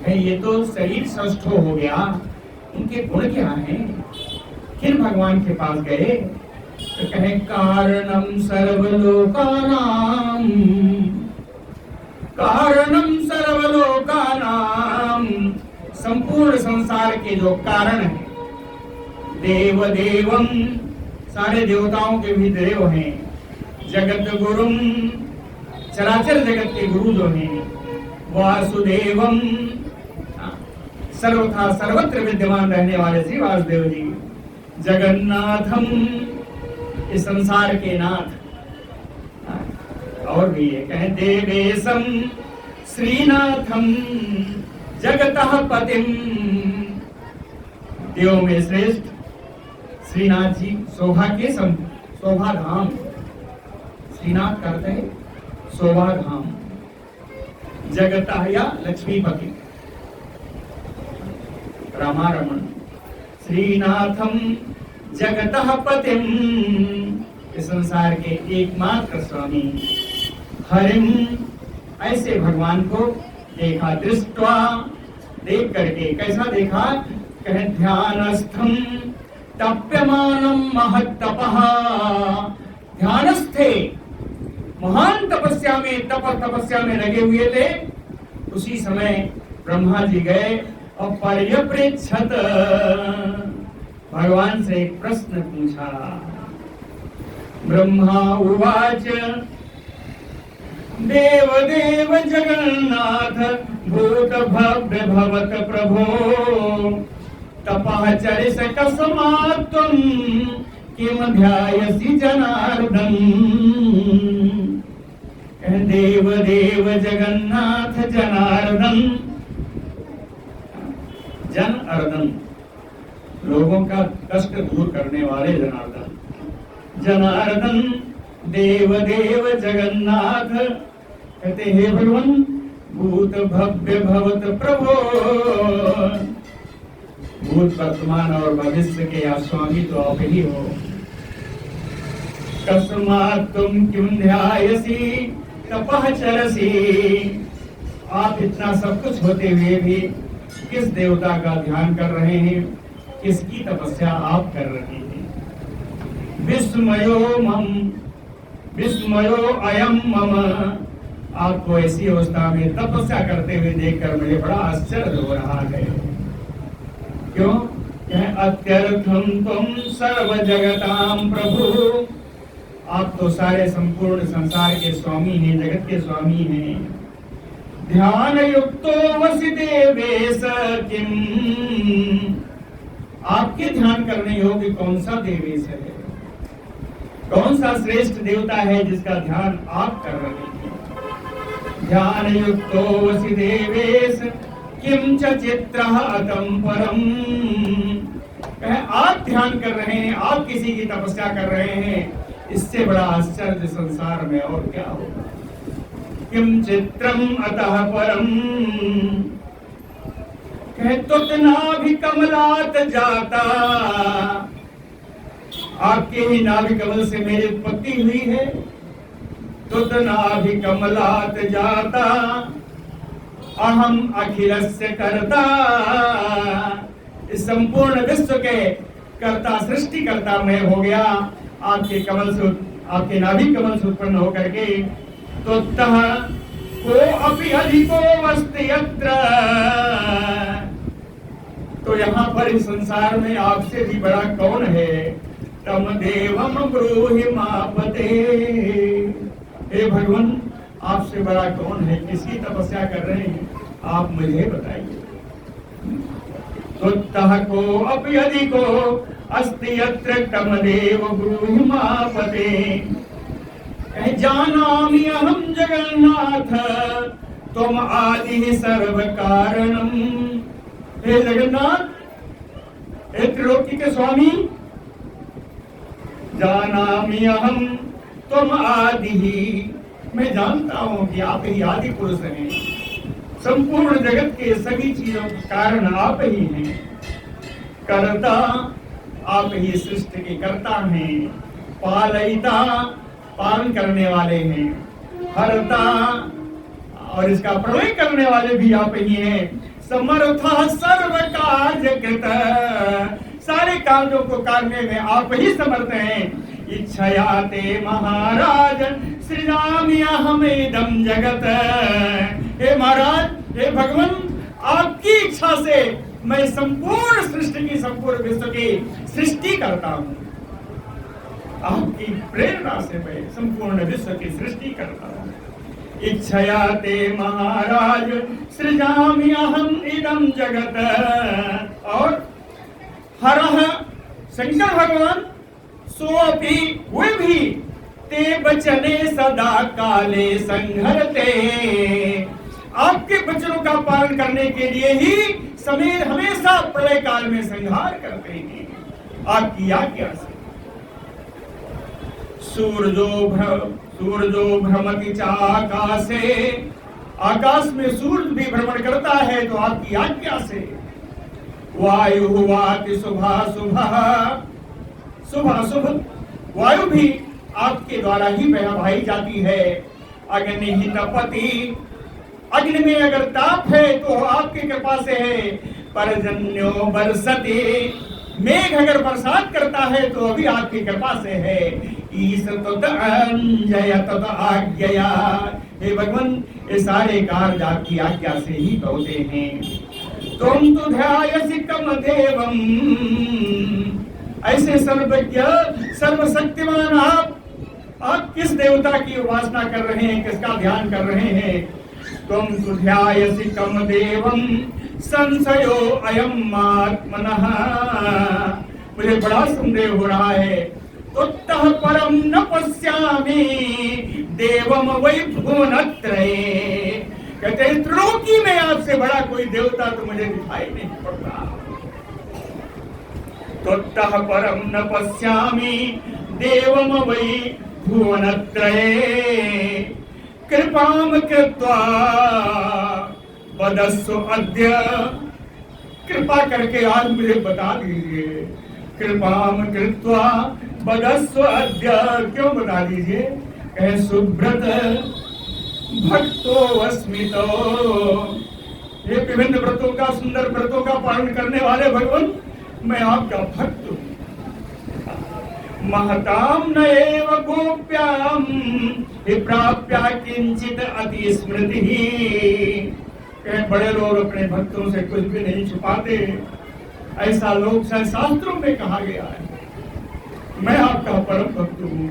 ये तो शरीर सौष्ठव हो गया, उनके गुण क्या हैं? फिर भगवान के पास गए तो कहे कारणम सर्वलोकानां, कारणम सर्वलोकानाम, संपूर्ण संसार के जो कारण है। देव देवम, सारे देवताओं के भी देव हैं। जगत गुरुम, चराचर जगत के गुरु जो हैं। वासुदेवम, सर्वथा सर्वत्र विद्यमान रहने वाले श्री वासुदेव जी। जगन्नाथम, इस संसार के नाथ। और भी ये कहें देवेशम श्रीनाथम जगतः पतिम, देवों में श्रेष्ठ श्रीनाथ जी शोभा के शोभा धाम। श्रीनाथ करते हैं शोभा धाम। जगतः या लक्ष्मीपति रामारमण। श्रीनाथम जगतः पतिम, इस संसार के एकमात्र स्वामी। हरिम, ऐसे भगवान को देखा। दृष्टवा, देख करके कैसा देखा? कहे ध्यानस्थम तप्यमानम महत्तपः, ध्यानस्थे महान तपस्या में, तपस्या में लगे हुए थे। उसी समय ब्रह्मा जी गए और पर्यपृच्छत, भगवान से एक प्रश्न पूछा। ब्रह्मा उवाच देव देव जगन्नाथ भूत भव्य भवत प्रभो, तपः चरिस कस्मात् त्वं किम ध्यायसि जनार्दन। देव देव जगन्नाथ जनार्दन, जन अर्दन, लोगों का कष्ट दूर करने वाले जनार्दन। जनार्दन देव देव जगन्नाथ, कहते हे भगवान भूत भव्य भवत प्रभो, भूत वर्तमान और भविष्य के स्वामी तो आप ही हो। कस्मात् तुम किम ध्यायसी तपः चरसी, आप इतना सब कुछ होते हुए भी किस देवता का ध्यान कर रहे हैं? किसकी तपस्या आप कर रहे हैं? विस्मयो अयम मम, आपको ऐसी अवस्था में तपस्या करते हुए देखकर मुझे बड़ा आश्चर्य हो रहा है। क्यों? अत्यर्थम तुम सर्व जगताम प्रभु, आप तो सारे संपूर्ण संसार के स्वामी हैं, जगत के स्वामी हैं। ध्यान युक्तो वसि देवेश किम, आपके ध्यान करने योग्य कौन सा देवेश है? कौन सा श्रेष्ठ देवता है जिसका ध्यान आप कर रहे हैं? ध्यान युक्तो वसि देवेश किम च चित्रः अतम परम, आप ध्यान कर रहे हैं, आप किसी की तपस्या कर रहे हैं, इससे बड़ा आश्चर्य संसार में और क्या होगा? किम चित्रम अतः परम, नाभि कमलात जाता, आपके ही नाभि कमल से मेरी उत्पत्ति हुई है। नाभि कमलात जाता अहम अखिलस्य कर्ता, इस संपूर्ण विश्व के कर्ता सृष्टि कर्ता मैं हो गया आपके कमल से, आपके नाभि कमल से उत्पन्न होकर के। तो तह को अपि अधिको वस्ति यत्र, तो यहाँ पर इस संसार में आपसे भी बड़ा कौन है? तम देवम ब्रूहि मापते, हे भगवान आपसे बड़ा कौन है? किसकी तपस्या कर रहे हैं आप मुझे बताइए। तो तह को अपि अधिको अस्ति यत्र तम देव ब्रूहि मापते, जानामि अहम जगन्नाथ तुम आदि सर्व कारणम, हे जगन्नाथ, हे त्रिलोकी के स्वामी, जानामि अहम तुम आदि, मैं जानता हूं कि आप ही आदि पुरुष हैं। संपूर्ण जगत के सभी चीजों के कारण आप ही हैं। कर्ता, आप ही सृष्टि के कर्ता हैं। पालयिता, पालन करने वाले हैं। हरता, और इसका प्रलय करने वाले भी आप ही हैं। समर्था सर्व कार्य कृत, सारे कार्यों को करने में आप ही समर्थ हैं। इच्छया ते महाराज सृजामि अहमेदं जगत। हे महाराज, हे भगवान, आपकी इच्छा से मैं संपूर्ण सृष्टि की, संपूर्ण विश्व की सृष्टि करता हूं। आपकी प्रेरणा से मैं संपूर्ण विश्व की सृष्टि करता हूं। इच्छया ते महाराज सृजामि अहम इदं जगत। और हरः शंकर भगवान सोऽपि वे भी ते बचने सदा काले संघरते। आपके वचनों का पालन करने के लिए ही समीर हमेशा प्रलय काल में संहार करते हैं आपकी आज्ञा से। सूरजो भ्रमति चाकाशे। आकाश में सूर्य भी भ्रमण करता है तो आपकी आज्ञा से। वायु वाति शुभाशुभ। वायु भी आपके द्वारा ही बहाई जाती है। अग्नि ही तपति। अग्नि में अगर ताप है तो आपकी कृपा से है। पर्जन्यो बरसति। मेघ अगर बरसात करता है तो अभी आपकी कृपा से है। ईश तत अंजय तत आज्ञया। हे भगवान, ये सारे कार्य आपकी आज्ञा से ही होते हैं। तुम तो ध्यायसि कम देवम। ऐसे सर्वज्ञ सर्वशक्तिमान आप किस देवता की उपासना कर रहे हैं, किसका ध्यान कर रहे हैं? तुम तो ध्यायसि कम देवम संशयो अयम आत्मनः। मुझे बड़ा संदेह हो रहा है। उत्तः परम न पश्यामि देवम वै भुवनत्रये। कहते हैं त्रिलोकी में आपसे बड़ा कोई देवता तो मुझे दिखाई नहीं पड़ता। उत्तः परम न पश्यामि देवम वै भुवनत्रये। कृपाम कृत्वा वदस्व अद्य। कृपा करके आज मुझे बता दीजिए। कृपाम कृत्वा वदस्व अद्य। क्यों बता दीजिए? कहे सुब्रत भक्तो अस्मितो। ये विभिन्न व्रतों का, सुंदर व्रतों का पालन करने वाले भगवान, मैं आपका भक्त हूं। महताम न एव गोप्याम प्राप्या किंचित अति स्मृति। बड़े लोग अपने भक्तों से कुछ भी नहीं छुपाते, ऐसा लोक शास्त्रों में कहा गया है। मैं आपका परम भक्त हूँ।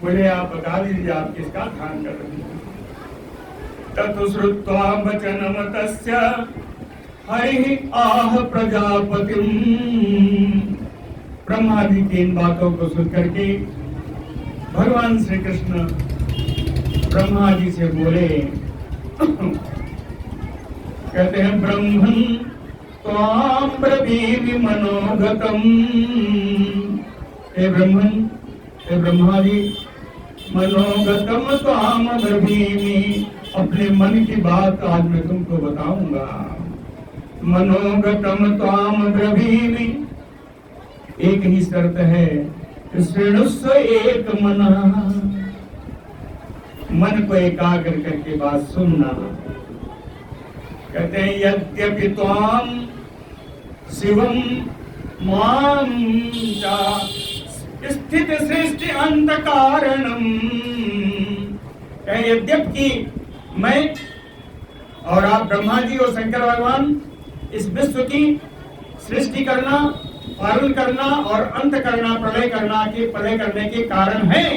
मुझे आप बता दीजिए आप किसका ध्यान कर रहे हैं? तत् श्रुत्वा वचनम तस्य हरि आह प्रजापतिम। ब्रह्मा जी की इन बातों को सुन करके भगवान श्री कृष्ण ब्रह्मा जी से बोले, कहते हैं ब्रह्मन् त्वां ब्रवीमि मनोगतम्। हे ब्रह्मन्, हे ब्रह्मा जी, मनोगतम त्वां ब्रवीमि। अपने मन की बात आज मैं तुमको बताऊंगा। मनोगतम त्वां ब्रवीमि। एक ही शर्त है, शृणुस्व एक मना। मन को एकाग्र करके बात सुनना। कहते हैं यद्यपि त्वां शिवम मां च स्थित सृष्टि अंत कारणम। यद्यपि मैं और आप ब्रह्मा जी और शंकर भगवान इस विश्व की सृष्टि करना, पालन करना और अंत करना, प्रलय करने के कारण हैं।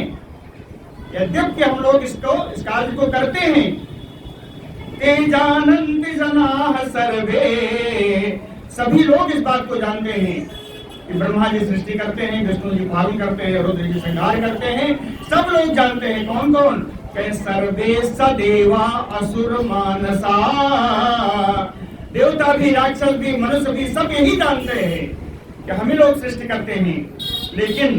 यद्यपि हम लोग इस कार्य को करते हैं। ते जानन्ति जनाः सर्वे। सभी लोग इस बात को जानते हैं कि ब्रह्मा जी सृष्टि करते हैं, विष्णु जी पालन करते हैं, रुद्र जी संहार करते हैं। सब लोग जानते हैं। कौन कौन? कहे सर्वे सदेवा असुर मानसा। देवता भी, राक्षस भी, मनुष्य भी, सब यही जानते हैं कि हम ही लोग सृष्टि करते हैं। लेकिन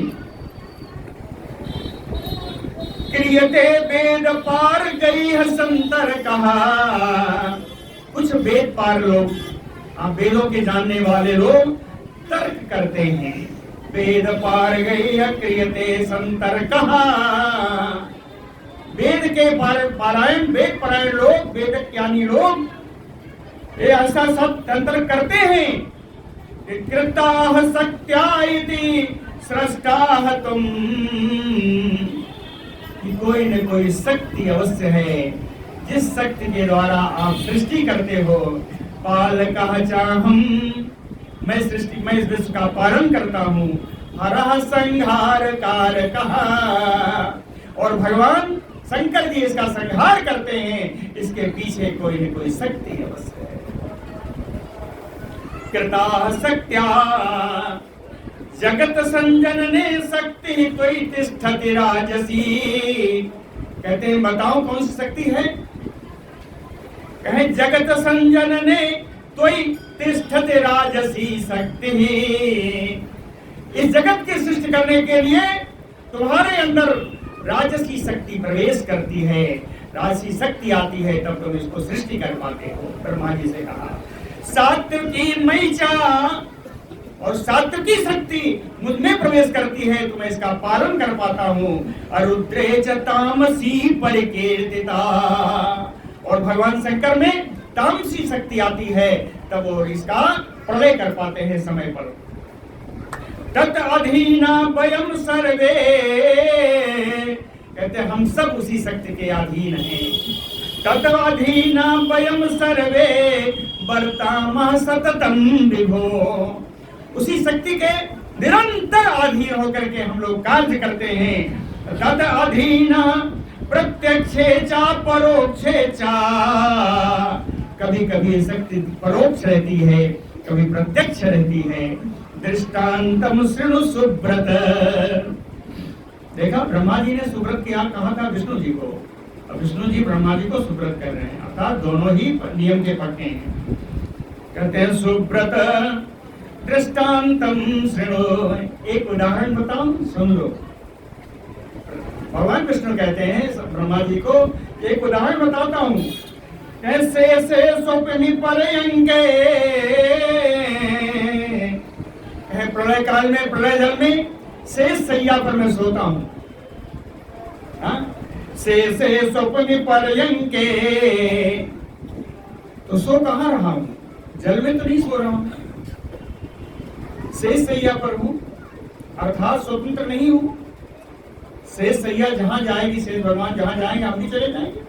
क्रियते वेद पार गई है संतर कहा। कुछ वेद पार लोग, वेदों के जानने वाले लोग तर्क करते हैं। वेद पार गई है क्रियते संतर कहा। वेद के पारायण, वेद पारायण लोग, वेद ज्ञानी लोग ये ऐसा सब तंत्र करते हैं कृताः शक्त्या इति सृष्टाः तुम, कि कोई न कोई शक्ति अवश्य है जिस शक्ति के द्वारा आप सृष्टि करते हो। पालकः चाहम, मैं इस विश्व का पालन करता हूँ। हरः संहार कारकः, और भगवान शंकर जी इसका संहार करते हैं, इसके पीछे कोई न कोई शक्ति अवश्य है। कृता शक्त्या जगत संजनने शक्ति त्वयि तिष्ठति राजसी। कहते हैं बताओ कौन सी शक्ति है? कहे जगत संजनने त्वयि तिष्ठति राजसी शक्ति। इस जगत की सृष्टि करने के लिए तुम्हारे अंदर राजसी शक्ति प्रवेश करती है, राजसी शक्ति आती है, तब तुम इसको सृष्टि कर पाते हो। ब्रह्मा जी से कहा सात्विकी मई चा, और सात्विकी शक्ति मुझ में प्रवेश करती है तो मैं इसका पालन कर पाता हूँ। अरुद्रे च तामसी परिकीर्तिता, और भगवान शंकर में तामसी शक्ति आती है, तब वो इसका प्रलय कर पाते हैं समय पर। तत् अधीना वयम सर्वे, कहते हम सब उसी शक्ति के अधीन हैं। तत् अधीना वयम सर्वे वर्तामः सततम विभो, उसी शक्ति के निरंतर अधीन होकर के हम लोग कार्य करते हैं। तत् अधीना प्रत्यक्षे चा परोक्षे चा, कभी कभी शक्ति परोक्ष रहती है, कभी प्रत्यक्ष रहती है। दृष्टांतम शृणु सुब्रत, देखा ब्रह्मा जी ने सुब्रत किया, कहा था विष्णु जी को, अब विष्णु जी ब्रह्मा जी को सुब्रत कर रहे हैं, अर्थात दोनों ही नियम के पक्के हैं। कहते हैं सुब्रत दृष्टांतम शृणु, एक उदाहरण बताओ सुन लो। भगवान विष्णु कहते हैं ब्रह्मा जी को एक उदाहरण बताता हूं। ऐसे से स्वप्नि परयंगे, प्रलय काल में, प्रलय जल में शेष सैया पर मैं सोता हूं। शेष स्वप्नि परयंगे, तो सो कहां रहा हूं? जल में तो नहीं सो रहा हूं, शेष सैया पर हूं, अर्थात स्वतंत्र नहीं हूं। शेष सैया जहां जाएगी, शेष भगवान जहां जाएंगे हम भी चले जाएंगे।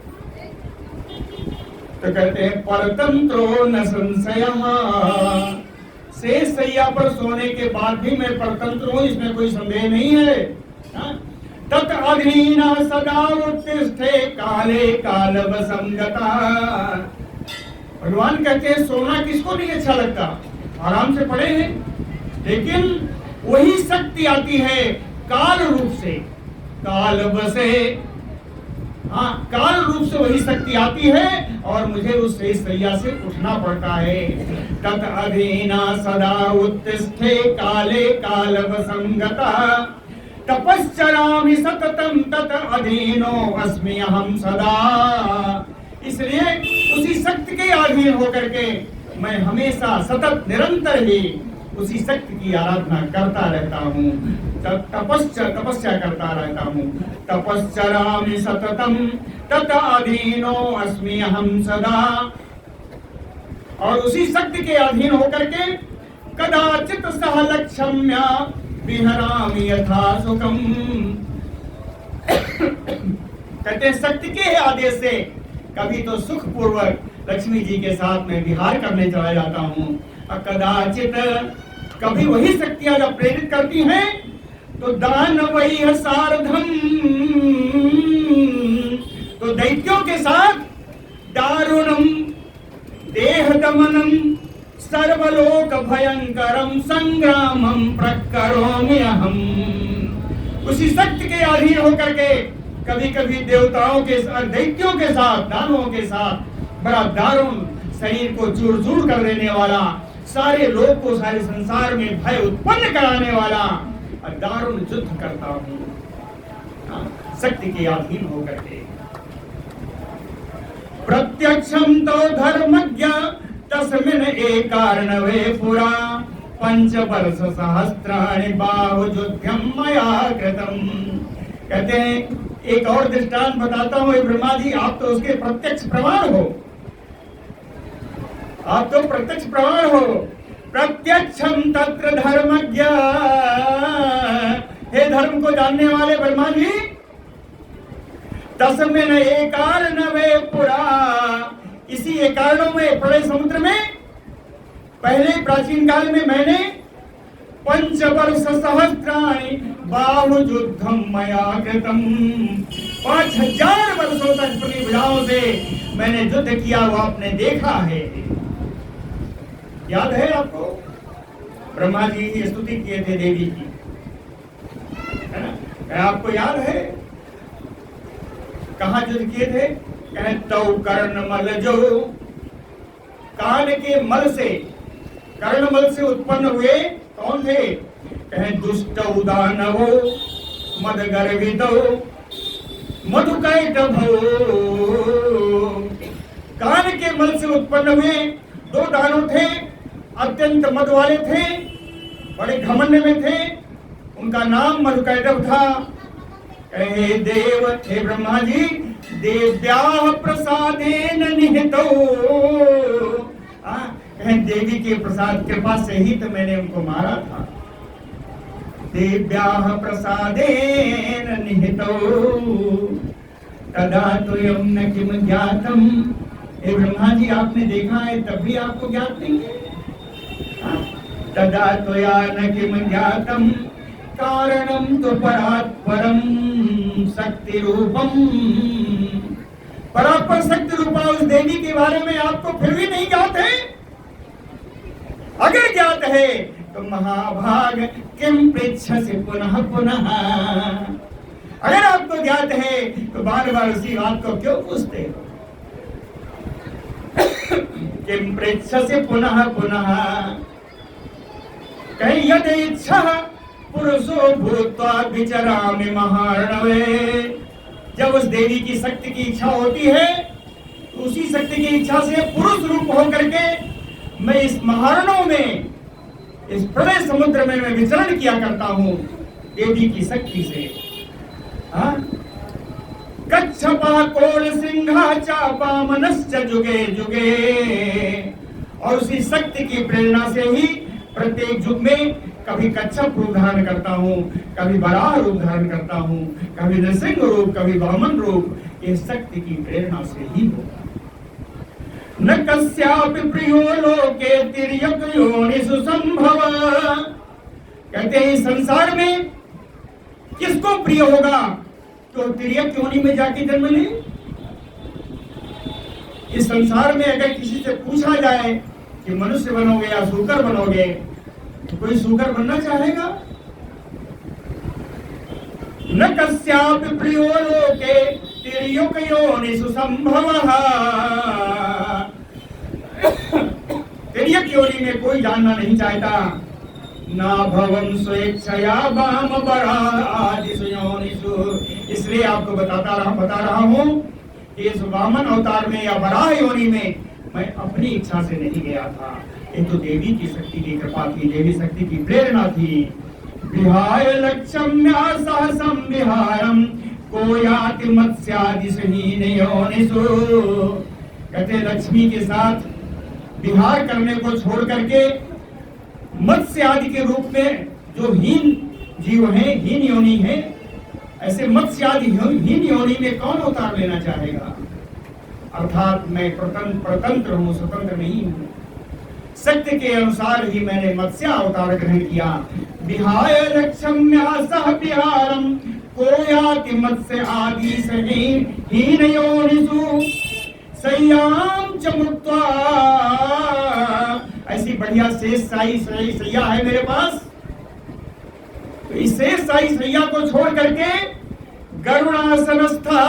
तो कहते हैं परतंत्रो न संशयः, शेष सैया पर सोने के बाद भी मैं परतंत्र हूं, इसमें कोई संदेह नहीं है। तत् अधीना सदा उत्तिष्ठे काले कालवसंगता, भगवान कहते हैं सोना किसको नहीं अच्छा लगता, आराम से पड़े हैं, लेकिन वही शक्ति आती है काल रूप से, काल बसे, हाँ काल रूप से वही शक्ति आती है और मुझे उस सैया से उठना पड़ता है। तत् अधीना सदा उत्तिष्ठे काले कालवसंगता, तपश्चरामि सततम तत् अधीनो अस्मि अहम सदा, इसलिए उसी शक्ति के अधीन होकर के मैं हमेशा सतत निरंतर ही उसी शक्ति की आराधना करता रहता हूँ, तपस्या करता रहता हूँ। तपश्चरामि सततम तत् अधीनो अस्मि अहम सदा, और उसी शक्ति के अधीन होकर के कदाचित सह लक्ष्म्या विहरामि यथा सुखम, कहते शक्ति के आदेश से कभी तो सुख पूर्वक लक्ष्मी जी के साथ में विहार करने चला जाता हूँ। कदाचित कभी वही शक्तियां जब प्रेरित करती हैं तो दान वही है सारधम, तो दैत्यों के साथ दारुणम देह दमनम सर्वलोक भयंकरम संग्रामम प्रकरोमि अहम, उसी शक्ति के अधीन होकर के कभी कभी देवताओं के साथ, दैत्यों के साथ, दानवों के साथ बड़ा दारुण शरीर को चूर चूर कर देने वाला, सारे लोग को, सारे संसार में भय उत्पन्न कराने वाला दारुण युद्ध करता हूँ शक्ति के अधीन होकर के। प्रत्यक्षम तो धर्मज्ञ तस्मिन् एकार्णवे पुरा पंच वर्ष सहस्राणि बाहुयुद्धम मया कृतम, कहते हैं एक और दृष्टांत बताता हूँ ब्रह्मा जी, आप तो उसके प्रत्यक्ष प्रमाण हो, आप तो प्रत्यक्ष प्रमाण हो। प्रत्यक्षम तत्र धर्मज्ञ, हे धर्म को जानने वाले ब्रह्मा जी, तस्मिन् एकार्णवे पुरा, इसी एकार्णों में प्रलय समुद्र में पहले प्राचीन काल में मैंने 5 वर्ष सहस्राणि बाहुयुद्धम मया कृतम, 5000 वर्षों तक अपनी भुजाओं से मैंने युद्ध किया, वो आपने देखा है। याद है आपको? ब्रह्मा जी की स्तुति किए थे देवी की, है ना? क्या आपको याद है कहाँ युद्ध किए थे? कहे तौ कर्ण मल, जो कान के मल से, कर्णमल से उत्पन्न हुए कौन थे? कहे दुष्ट दानवो मद गर्वितो मधुकैटभो, कान के मल से उत्पन्न हुए 2 दानव थे, अत्यंत मद वाले थे, बड़े घमंड में थे, उनका नाम मधुकैटभ था। कहे देव, हे ब्रह्मा जी, देव्याः प्रसादेन निहितो, कहे देवी के प्रसाद कृपा से ही तो मैंने उनको मारा था। देव्याः प्रसादेन निहितो तदा तुयं न किम ज्ञातम, हे ब्रह्मा जी आपने देखा है तब भी आपको ज्ञात नहीं है। तदा त्वया न किम ज्ञातम कारणम तो परात्परम शक्ति रूपम, परात्पर शक्ति रूपा उस देवी के बारे में आपको फिर भी नहीं ज्ञात है? अगर ज्ञात है तो महाभाग किम पृच्छसि पुनः पुनः, अगर आपको ज्ञात है तो बार बार उसी बात को क्यों पूछते हो? किम पृच्छसि पुनः पुनः, कहीं यद इच्छा पुरुषो भूत्वा विचरामि महार्णवे, जब उस देवी की शक्ति की इच्छा होती है तो उसी शक्ति की इच्छा से पुरुष रूप होकर के मैं इस महारणों में, इस प्रलय समुद्र में मैं विचरण किया करता हूं देवी की शक्ति से। कच्छपा कोल सिंहा चापा मनश्च जुगे जुगे, और उसी शक्ति की प्रेरणा से ही प्रत्येक युग में कभी कच्छप रूप धारण करता हूँ, कभी वराह रूप धारण करता हूँ, कभी नृसिंह रूप, कभी वामन रूप, ये शक्ति की प्रेरणा से ही होगा। न कस्यापि प्रियो लोके तिर्यक योनिषु संभव, कहते हैं इस संसार में किसको प्रिय होगा तो तिर्यक योनि में जाके जन्म ले। इस संसार में अगर किसी से पूछा जाए कि मनुष्य बनोगे या सूकर बनोगे, तो कोई सूकर बनना चाहेगा? न कस्यापि प्रियो लोके तिर्यक योनिषु संभवः, तिर्यक योनि में कोई जानना नहीं चाहता। ना भवं स्वेच्छया वाम वरादिषु योनिषु, इसलिए आपको बता रहा हूं कि इस वामन अवतार में या वराह योनि में मैं अपनी इच्छा से नहीं गया था, ये तो देवी की शक्ति की कृपा थी, देवी शक्ति की प्रेरणा थी। विहाय लक्ष्म्या सहसं विहारम को याति मत्स्यादिहीन योनिषु, कहते लक्ष्मी के साथ विहार करने को छोड़ करके मत्स्य आदि के रूप में जो हीन जीव है, हीन योनि है, ऐसे मत्स्य आदि हीन योनि में कौन अवतार लेना चाहेगा? अर्थात मैं स्वतंत्र हूँ, स्वतंत्र नहीं हूँ। सत्य के अनुसार ही मैंने मत्स्य अवतार ग्रहण किया। विहाय लक्ष्म्या सह विहारम को याति मत्स्य आदि हीन योनिषु सय्याम च मुक्त्वा, ऐसी बढ़िया शेष साई सैया है मेरे पास, तो इस शेष साई सैया को छोड़ करके गरुड़ासनस्था,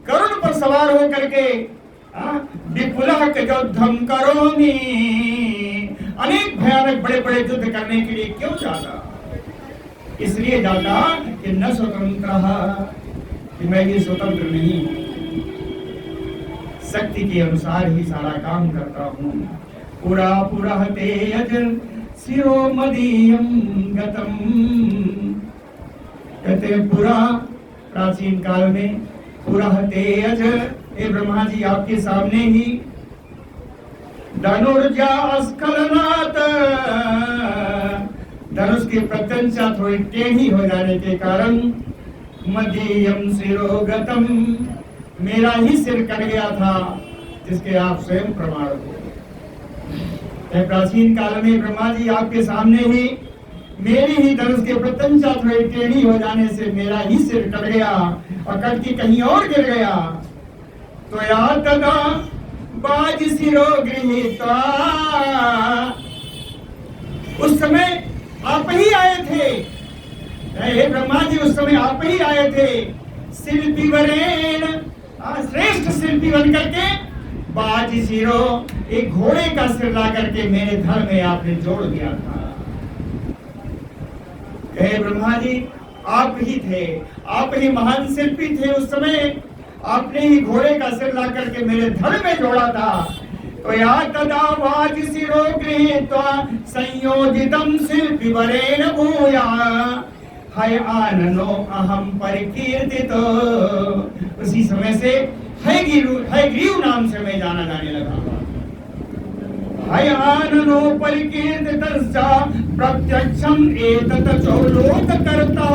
गरुड़ पर सवार होकर के विपुलः युद्धम करोमि, अनेक भयानक बड़े बड़े युद्ध करने के लिए क्यों जाता? इसलिए जाता कि न स्वतंत्र, कि मैं ये स्वतंत्र नहीं हूं, शक्ति के अनुसार ही सारा काम करता हूं। पुरा पुरहते यज शिरो मदीयम गतम, कहते पुरा प्राचीन काल में, पुरहते यज, हे ब्रह्मा जी आपके सामने ही धनुर्जा स्खलनात्, धनुष की प्रत्यंचा थोड़ी टेढ़ी हो जाने के कारण मदीयम शिरोगतम, मेरा ही सिर कट गया था, जिसके आप स्वयं प्रमाण हो। प्राचीन काल में ब्रह्मा जी आपके सामने ही मेरी ही धनुष के प्रत्यंचा थोड़ी टेढ़ी हो जाने से मेरा ही सिर कट गया और कट के कहीं और गिर गया। तो या तदा बाज सिरो गृहीत्वा, उस समय आप ही आए थे, हे ब्रह्मा जी, उस समय आप ही आए थे, शिल्पी वरेण, श्रेष्ठ शिल्पी बन करके, बाज सिरो, एक घोड़े का सिर ला करके मेरे धड़ में आपने जोड़ दिया था। हे ब्रह्मा जी, आप ही थे, आप ही महान शिल्पी थे, उस समय आपने ही घोड़े का सिर ला करके मेरे धड़ में जोड़ा था। तो या तदा वाज शिरो गृहीत्वा संयोजितम शिल्पी वरेण भूया हय आननो अहम परिकीर्तितो, उसी समय से हयग्रीव नाम से मैं जाना जाने लगा। हय आननो परिकीर्तितस्या प्रत्यक्षम एतत् चौलोक कर्ता,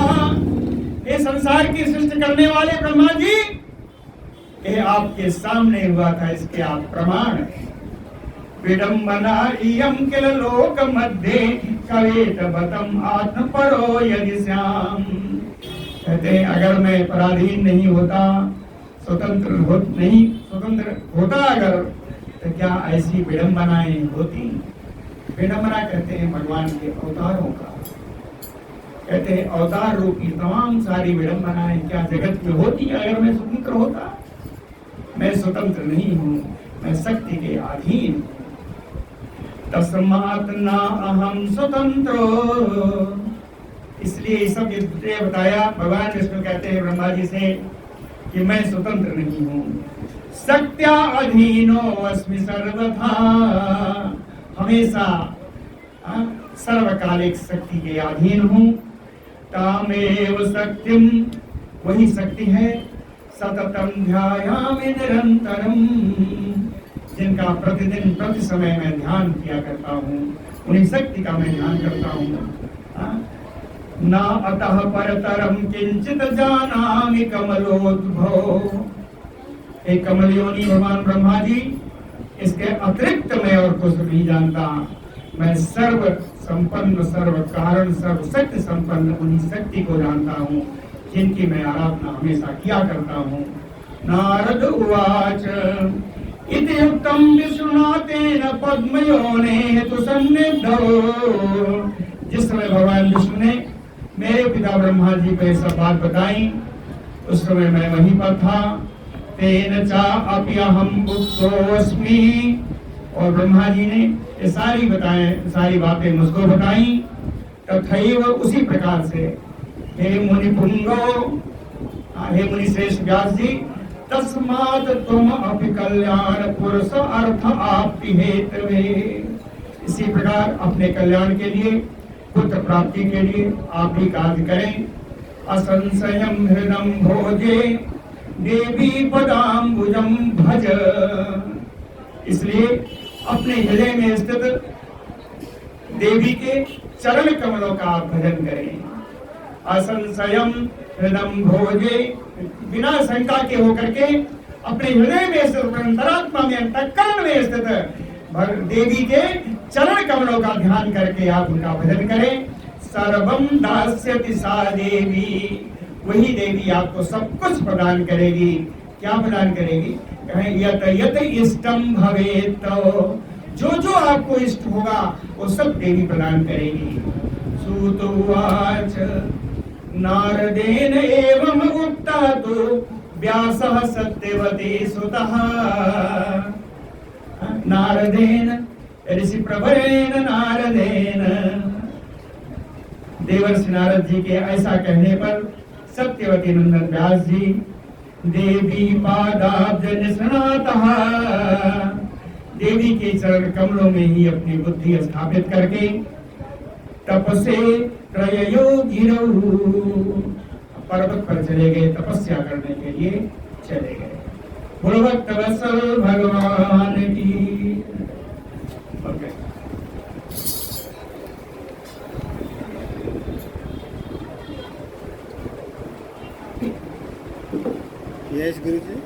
ये संसार की सृष्टि करने वाले ब्रह्मा जी, ये आपके सामने हुआ था, इसके आप प्रमाण। विडम्बना इयं किल लोक मध्ये कवेत बतम आत्म परो यदि श्याम, कहते हैं अगर मैं पराधीन नहीं होता, स्वतंत्र होता अगर, तो क्या ऐसी विडम्बनाएं होती। विडम्बना कहते हैं भगवान के अवतारों का, कहते हैं अवतार रूपी तमाम सारी विडम्बनाएं क्या जगत में होती अगर मैं स्वतंत्र होता। मैं स्वतंत्र नहीं हूँ, मैं शक्ति के अधीन। तस्मात् न अहम स्वतंत्रो, इसलिए सब बताया भगवान विष्णु कहते हैं ब्रह्मा जी से कि मैं स्वतंत्र नहीं हूँ। शक्त्या अधीनो अस्मि सर्वथा, हमेशा सर्वकालिक शक्ति के अधीन हूँ। तामेव शक्तिम, वही शक्ति है, सततम ध्यायामि निरंतरम, जिनका प्रतिदिन प्रति समय मैं ध्यान किया करता हूँ, उन्हीं शक्ति का मैं ध्यान करता हूँ। ना अतः परतरम किंचित जानामि कमलोद्भव, एक कमल योनि भगवान ब्रह्मा जी, इसके अतिरिक्त मैं और कुछ नहीं जानता। मैं सर्व संपन्न, सर्व कारण, सर्व शक्ति संपन्न उन्हीं शक्ति को जानता हूँ, जिनकी मैं आराधना हमेशा किया करता हूँ। नारद उवाच इति युक्तं विष्णुनाथेन पद्मयोनेः तु सन्निधौ, जिस समय भगवान विष्णु ने मेरे पिता ब्रह्मा जी को सब बात बताई, उस समय मैं वहीं पर था। तेन चा अपि अहम उक्तोऽस्मि, और ब्रह्मा जी ने ये सारी बातें मुझको बताई। तथैव, उसी प्रकार से, हे मुनि पुंगो, हे मुनि श्रेष्ठ व्यास जी, तस्मात् तुम अपि कल्याण पुरुष अर्थ आप्ति हेतवे, इसी प्रकार अपने कल्याण के लिए, पुत्र प्राप्ति के लिए आप भी कार्य करें। असंशयम हृदम भोजे देवी पदाम्बुजम भज, इसलिए अपने हृदय में स्थित देवी के चरण कमलों का आप भजन करें। असंशयम हृदम भोजे, बिना शंका के होकर के अपने हृदय में स्थित, अंतरात्मा में, अंतःकरण में स्थित देवी के चरण कमलों का ध्यान करके आप उनका भजन करें। सर्वम दास्यति सा देवी, वही देवी आपको सब कुछ प्रदान करेगी। क्या प्रदान करेगी? यत यत इष्टम भवेत, तो जो आपको इष्ट होगा वो सब देवी प्रदान करेगी। सूत उवाच नारदेन एवं उक्ता तु व्यासः सत्यवती सुतः, नारदेन ऋषि प्रवरेण नारदेन, देवर्षि नारद जी के ऐसा कहने पर सत्यवती नंदन व्यास जी देवी पादाब्ज निष्णातः, देवी के चरण कमलों में ही अपनी बुद्धि स्थापित करके तपसे त्रययो गिरौ, पर्वत पर चले गए, तपस्या करने के लिए चले गए। भगवत वत्सल भगवान की। यश गुरु जी।